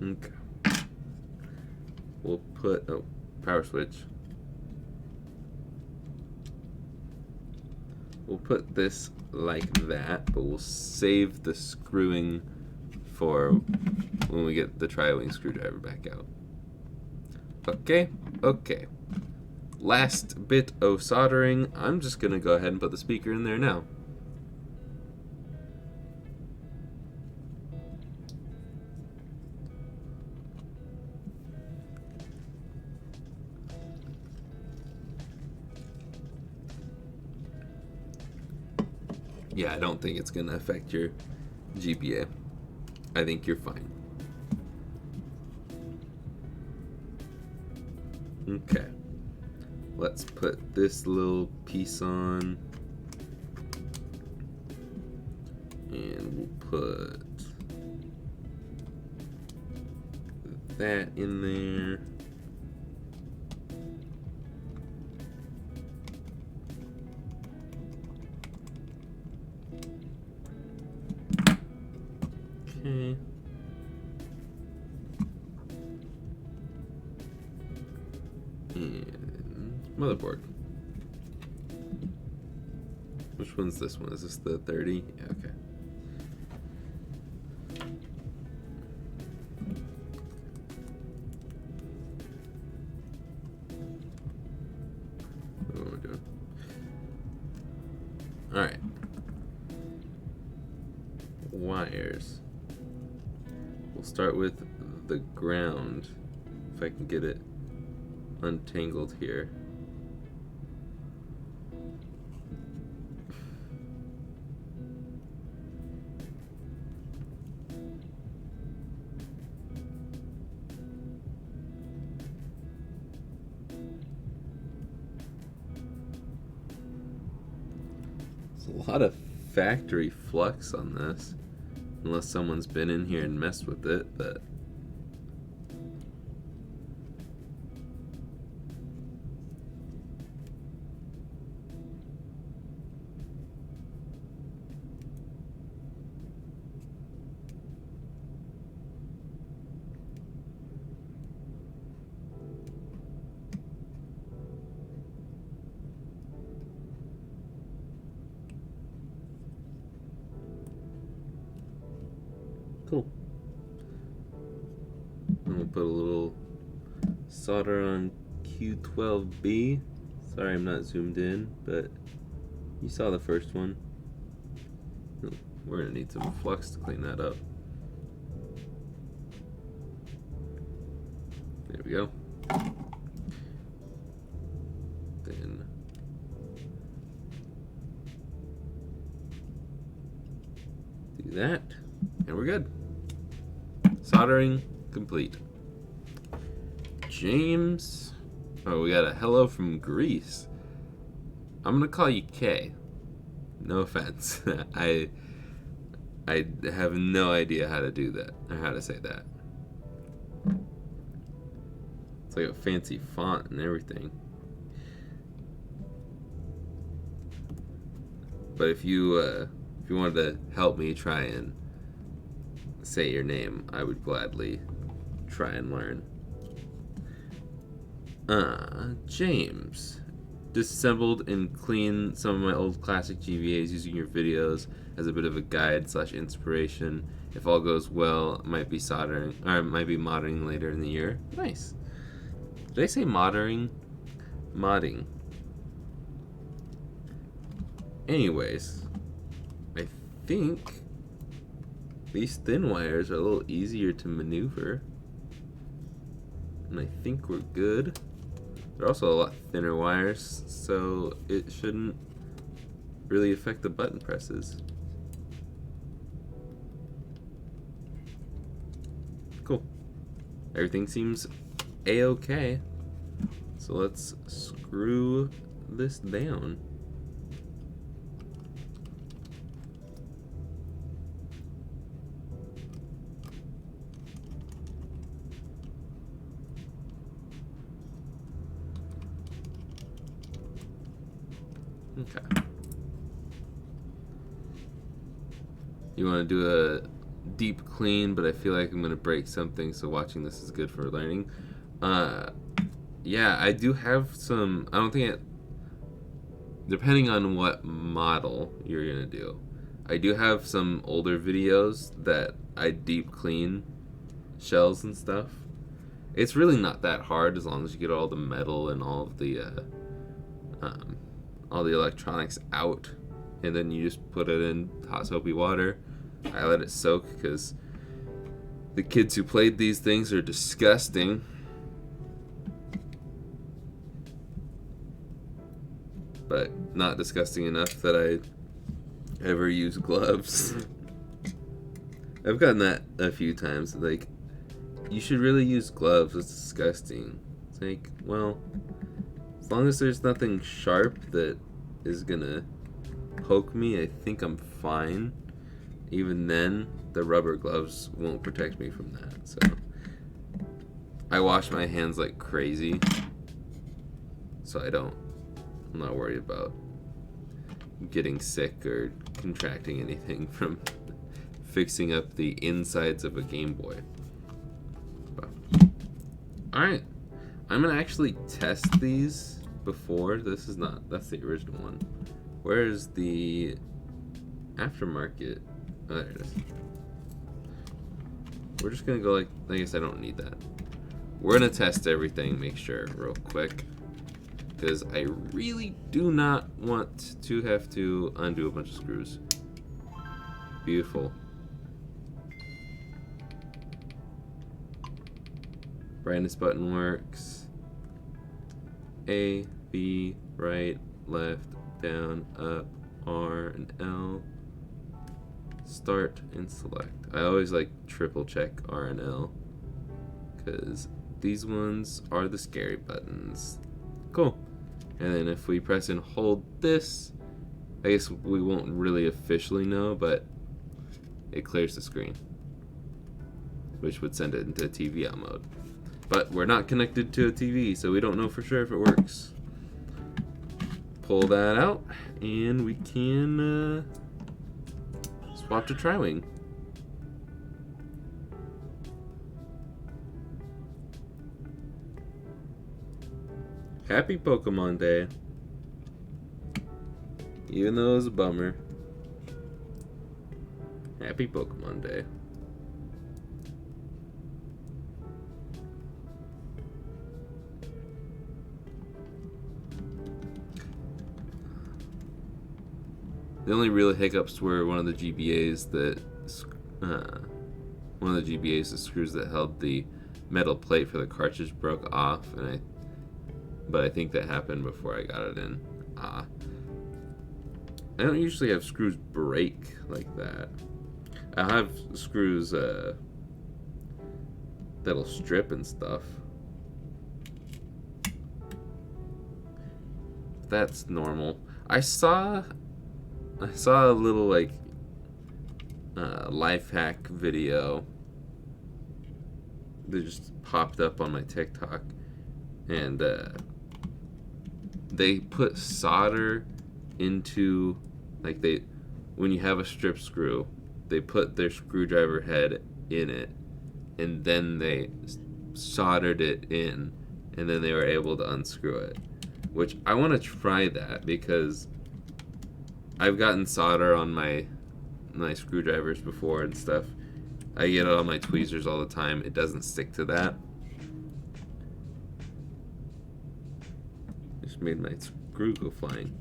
Okay. We'll put, power switch. We'll put this like that, but we'll save the screwing for when we get the tri-wing screwdriver back out. Okay, okay. Last bit of soldering. I'm just gonna go ahead and put the speaker in there now. Yeah, I don't think it's gonna affect your GPA. I think you're fine. Okay. Let's put this little piece on. And we'll put that in there. Okay. And motherboard. Which one's this one? Is this the 30? Yeah, okay. What am I doing? Alright. Wires. We'll start with the ground, if I can get it untangled here. There's a lot of factory flux on this. Unless someone's been in here and messed with it, but cool. And we'll put a little solder on Q12B. Sorry I'm not zoomed in, but you saw the first one. We're gonna need some flux to clean that up. There we go. Then do that, and we're good. Soldering complete. James. Oh, we got a hello from Greece. I'm gonna call you K. No offense. I have no idea how to do that or how to say that. It's like a fancy font and everything. But if you wanted to help me try and say your name, I would gladly try and learn. James. disassembled and cleaned some of my old classic GBAs using your videos as a bit of a guide / inspiration. If all goes well, might be soldering, or might be modding later in the year. Nice. Did I say modding? Modding. Anyways, I think these thin wires are a little easier to maneuver. And I think we're good. They're also a lot thinner wires, so it shouldn't really affect the button presses. Cool. Everything seems a-okay. So let's screw this down. Okay. You want to do a deep clean, but I feel like I'm going to break something, so watching this is good for learning. Yeah, I do have some, I don't think depending on what model you're going to do, I do have some older videos that I deep clean shells and stuff. It's really not that hard as long as you get all the metal and all the electronics out, and then you just put it in hot soapy water. I let it soak because the kids who played these things are disgusting. But not disgusting enough that I ever use gloves. I've gotten that a few times. Like, you should really use gloves. It's disgusting. It's like, well, as long as there's nothing sharp that is gonna poke me, I think I'm fine. Even then, the rubber gloves won't protect me from that. So I wash my hands like crazy, so I'm not worried about getting sick or contracting anything from fixing up the insides of a Game Boy. Alright, I'm gonna actually test these before. That's the original one. Where's the aftermarket? Oh, there it is. We're just gonna go like, I guess I don't need that. We're gonna test everything, make sure real quick, because I really do not want to have to undo a bunch of screws. Beautiful. Brightness button works. A, B, right, left, down, up, R, and L. Start and select. I always like triple check R and L, because these ones are the scary buttons. Cool. And then if we press and hold this, I guess we won't really officially know, but it clears the screen, which would send it into TV out mode. But we're not connected to a TV, so we don't know for sure if it works. Pull that out, and we can swap to Tri-Wing. Happy Pokemon Day. Even though it was a bummer. Happy Pokemon Day. The only real hiccups were one of the GBAs, the screws that held the metal plate for the cartridge broke off, but I think that happened before I got it in. I don't usually have screws break like that. I have screws that'll strip and stuff. That's normal. I saw a little like life hack video that just popped up on my TikTok, and they put solder into, like, when you have a strip screw, they put their screwdriver head in it, and then they soldered it in, and then they were able to unscrew it. which I want to try that because I've gotten solder on my screwdrivers before and stuff. I get it on my tweezers all the time. It doesn't stick to that. Just made my screw go flying.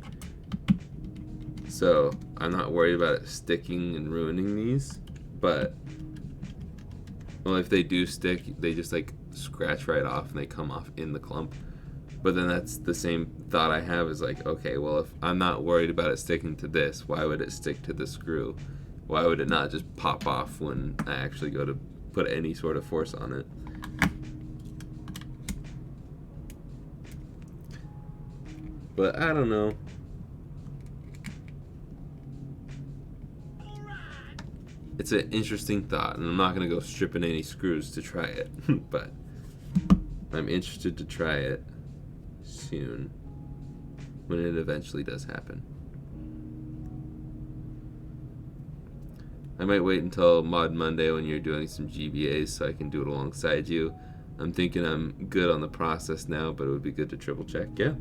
So I'm not worried about it sticking and ruining these, but well, if they do stick, they just like scratch right off and they come off in the clump. But then that's the same thought I have is like, okay, well, if I'm not worried about it sticking to this, why would it stick to the screw? Why would it not just pop off when I actually go to put any sort of force on it? But I don't know. It's an interesting thought, and I'm not going to go stripping any screws to try it, but I'm interested to try it soon when it eventually does happen. I might wait until Mod Monday when you're doing some GBAs so I can do it alongside you. I'm thinking I'm good on the process now, but it would be good to triple check. Yeah.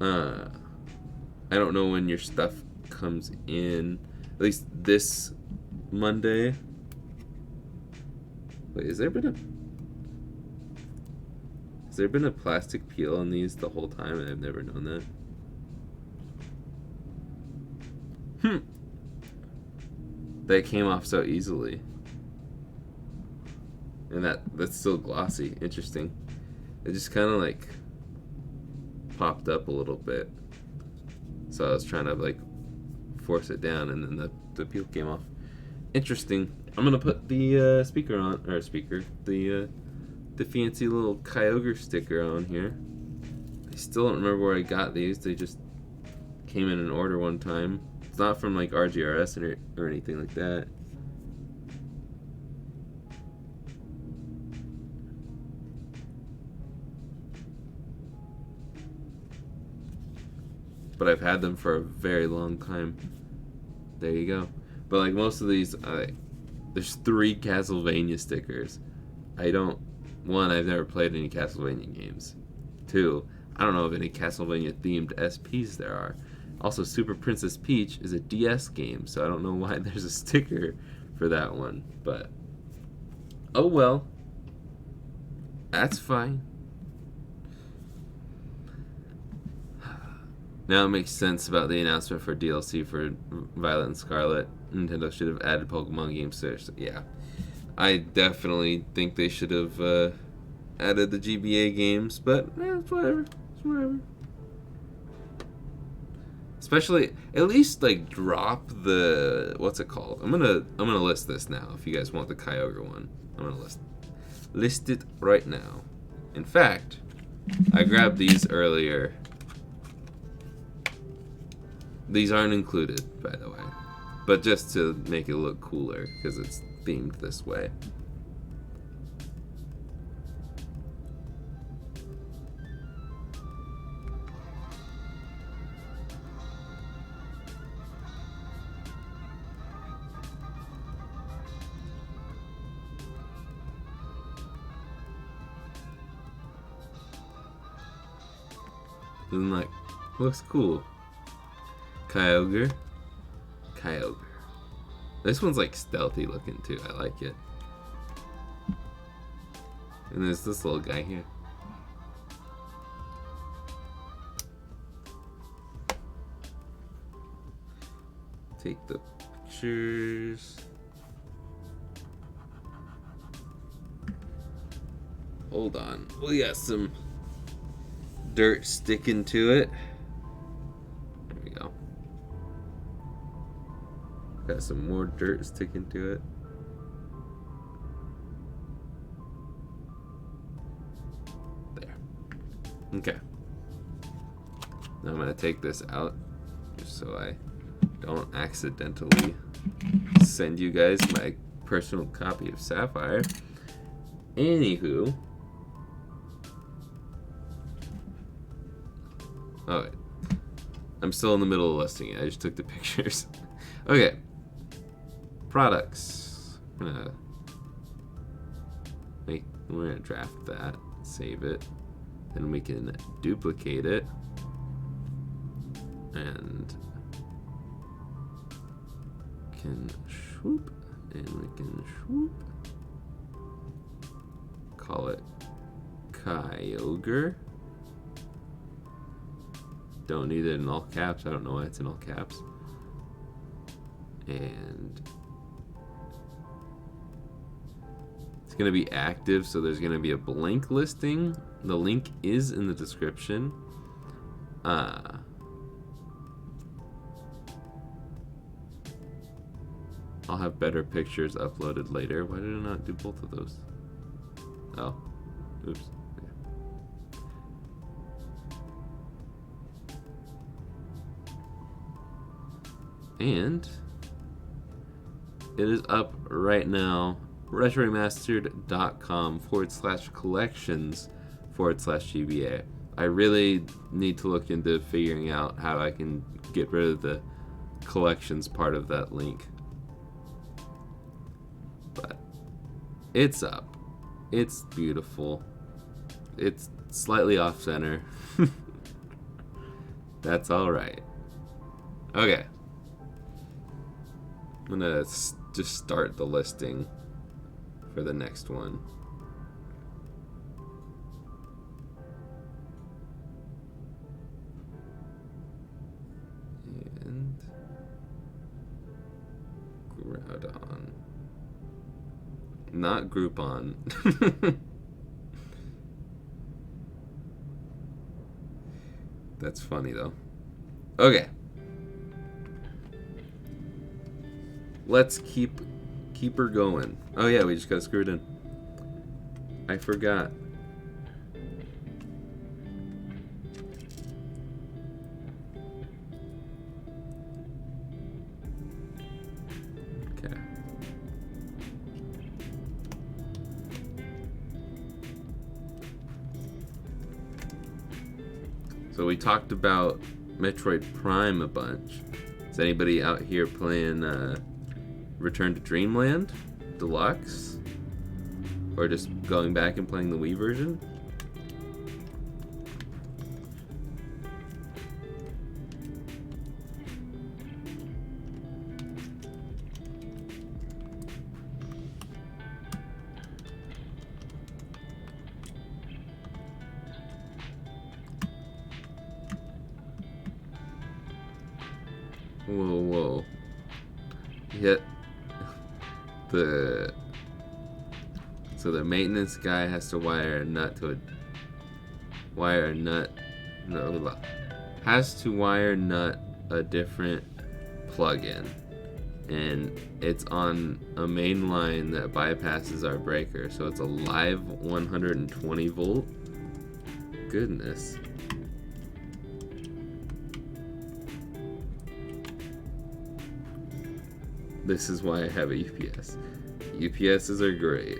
I don't know when your stuff comes in. At least this Monday. Wait, has there been a plastic peel on these the whole time and I've never known that? That came off so easily. And that's still glossy. Interesting. It just kind of like popped up a little bit. So I was trying to like force it down and then the peel came off. Interesting. I'm gonna put the speaker on, or the fancy little Kyogre sticker on here. I still don't remember where I got these. They just came in an order one time. It's not from like RGRS or anything like that. But I've had them for a very long time. There you go. But like most of these, there's 3 Castlevania stickers. One, I've never played any Castlevania games. 2, I don't know of any Castlevania themed SPs there are. Also, Super Princess Peach is a DS game, so I don't know why there's a sticker for that one. But, oh well. That's fine. Now it makes sense about the announcement for DLC for Violet and Scarlet. Nintendo should have added Pokemon games to it. Yeah. I definitely think they should have added the GBA games, but it's whatever. It's whatever. Especially, at least like drop the, what's it called? I'm gonna list this now. If you guys want the Kyogre one, I'm gonna list it right now. In fact, I grabbed these earlier. These aren't included, by the way, but just to make it look cooler because it's themed this way. Doesn't like, looks cool. Kyogre. This one's like stealthy looking too. I like it. And there's this little guy here. Take the pictures. Hold on. We got some dirt sticking to it. There we go. Got some more dirt sticking to it. There. Okay. Now I'm going to take this out just so I don't accidentally send you guys my personal copy of Sapphire. Anywho. Oh, wait. I'm still in the middle of listing it. I just took the pictures. Okay. Products. We're gonna draft that. Save it. Then we can duplicate it. And can swoop. And we can swoop. Call it Kyogre. Don't need it in all caps. I don't know why it's in all caps. And it's going to be active, so there's going to be a blank listing. The link is in the description. I'll have better pictures uploaded later. Why did I not do both of those? Oh, oops. And it is up right now, retroremastered.com/collections/GBA. I really need to look into figuring out how I can get rid of the collections part of that link. But it's up. It's beautiful. It's slightly off center. That's alright. Okay. I'm gonna just start the listing for the next one. And Groudon. Not Groupon. That's funny though. Okay. Let's keep her going. Oh yeah, we just gotta screw it in. I forgot. Okay. So we talked about Metroid Prime a bunch. Is anybody out here playing Return to Dreamland Deluxe? Or just going back and playing the Wii version? Whoa, whoa. Hit the... So the maintenance guy has to wire a nut to a... Has to wire nut a different plug-in. And it's on a main line that bypasses our breaker. So it's a live 120 volt. Goodness. This is why I have a UPS. UPSs are great.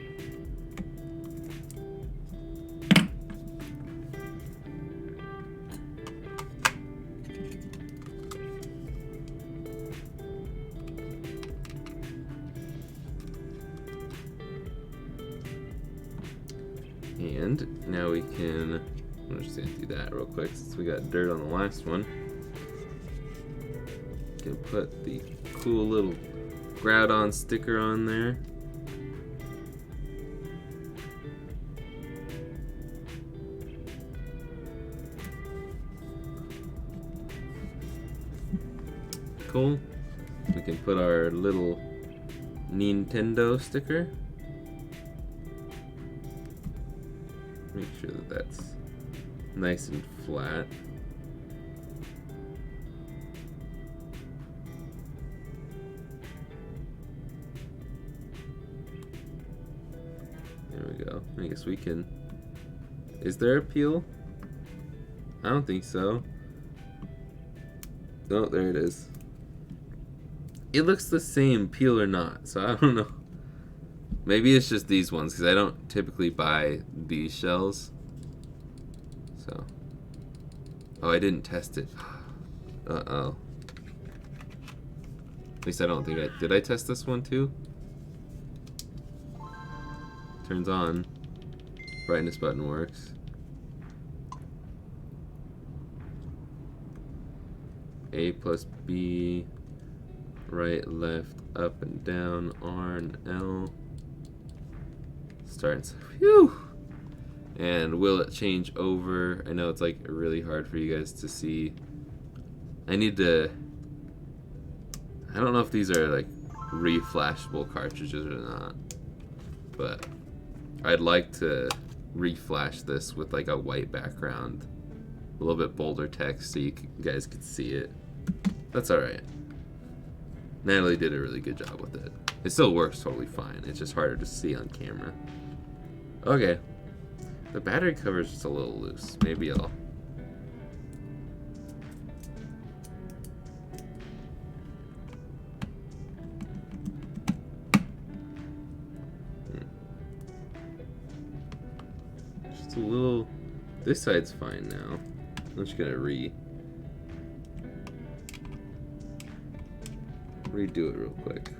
And now we can, I'm just gonna do that real quick since we got dirt on the last one. Can put the cool little Groudon sticker on there. Cool. We can put our little Nintendo sticker. Make sure that that's nice and flat. There we go. I guess we can... Is there a peel? I don't think so. Oh, there it is. It looks the same, peel or not, so I don't know. Maybe it's just these ones, because I don't typically buy these shells. So. Oh, I didn't test it. Uh-oh. At least I don't think I... Did I test this one too? Turns on. Brightness button works. A plus B, right, left, up and down, R and L. Starts. Phew! And will it change over? I know it's like really hard for you guys to see. I need to. I don't know if these are like reflashable cartridges or not, but I'd like to reflash this with like a white background, a little bit bolder text so you guys could see it. That's alright. Natalie did a really good job with it. It still works totally fine. It's just harder to see on camera. Okay. The battery cover is just a little loose. Maybe I'll... Just a little... This side's fine now. I'm just gonna redo it real quick.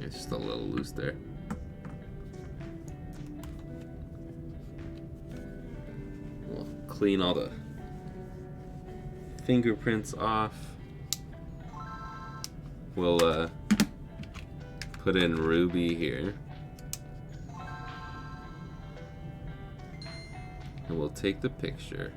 It's just a little loose there. We'll clean all the fingerprints off. We'll put in Ruby here. And we'll take the picture.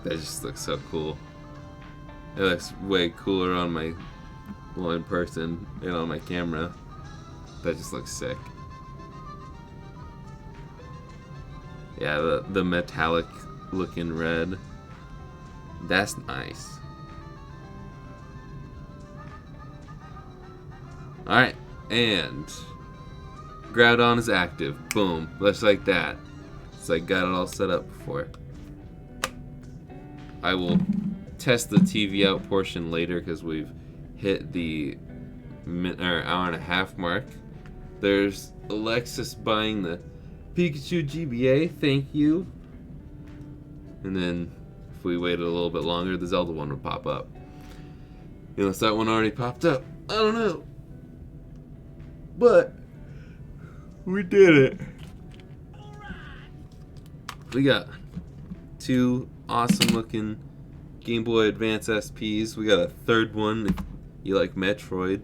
That just looks so cool. It looks way cooler on my, well, in person and on my camera. That just looks sick. Yeah, the metallic looking red. That's nice. Alright, and Groudon is active. Boom. Just like that. So I got it all set up before. I will test the TV out portion later because we've hit the hour and a half mark. There's Alexis buying the Pikachu GBA, thank you. And then if we waited a little bit longer, the Zelda one would pop up. Unless that one already popped up. I don't know. But we did it. We got two awesome looking Game Boy Advance SPs. We got a third one if you like Metroid.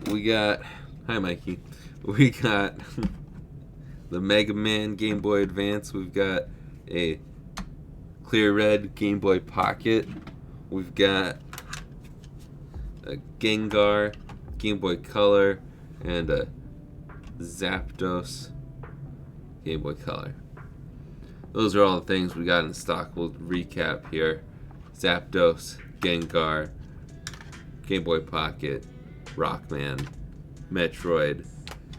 We got, hi Mikey. We got the Mega Man Game Boy Advance. We've got a clear red Game Boy Pocket. We've got a Gengar Game Boy Color and a Zapdos Game Boy Color. Those are all the things we got in stock. We'll recap here. Zapdos, Gengar, Game Boy Pocket, Rockman, Metroid,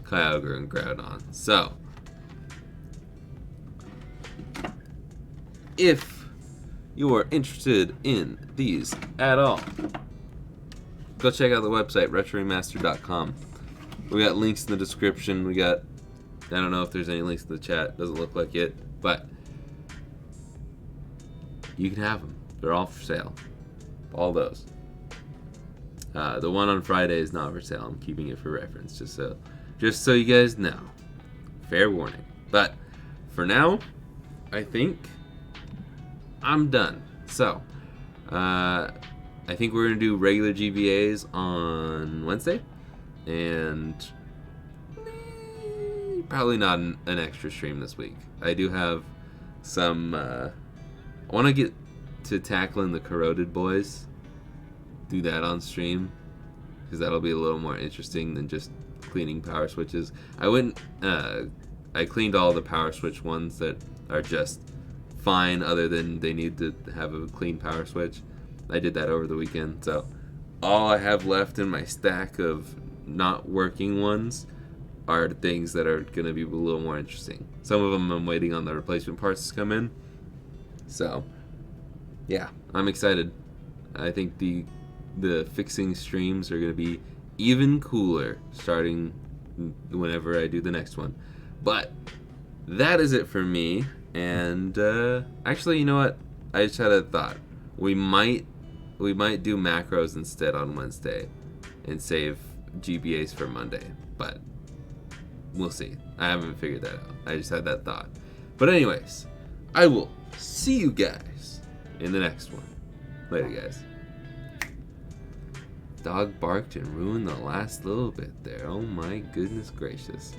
Kyogre, and Groudon. So, if you are interested in these at all, go check out the website, retroremaster.com. We got links in the description. We got, I don't know if there's any links in the chat. Doesn't look like it, but you can have them. They're all for sale. All those. The one on Friday is not for sale. I'm keeping it for reference, just so you guys know. Fair warning. But for now, I think I'm done. So, I think we're gonna do regular GBAs on Wednesday, and probably not an extra stream this week. I do have some. I want to get to tackling the corroded boys. Do that on stream because that'll be a little more interesting than just cleaning power switches. I cleaned all the power switch ones that are just fine, other than they need to have a clean power switch. I did that over the weekend, so all I have left in my stack of not working ones are things that are going to be a little more interesting. Some of them I'm waiting on the replacement parts to come in. So, yeah, I'm excited. I think the fixing streams are going to be even cooler starting whenever I do the next one. But that is it for me. And actually, you know what? I just had a thought. We might do macros instead on Wednesday and save GBAs for Monday. But we'll see. I haven't figured that out. I just had that thought. But anyways, I will see you guys in the next one. Later, guys. Dog barked and ruined the last little bit there. Oh my goodness gracious.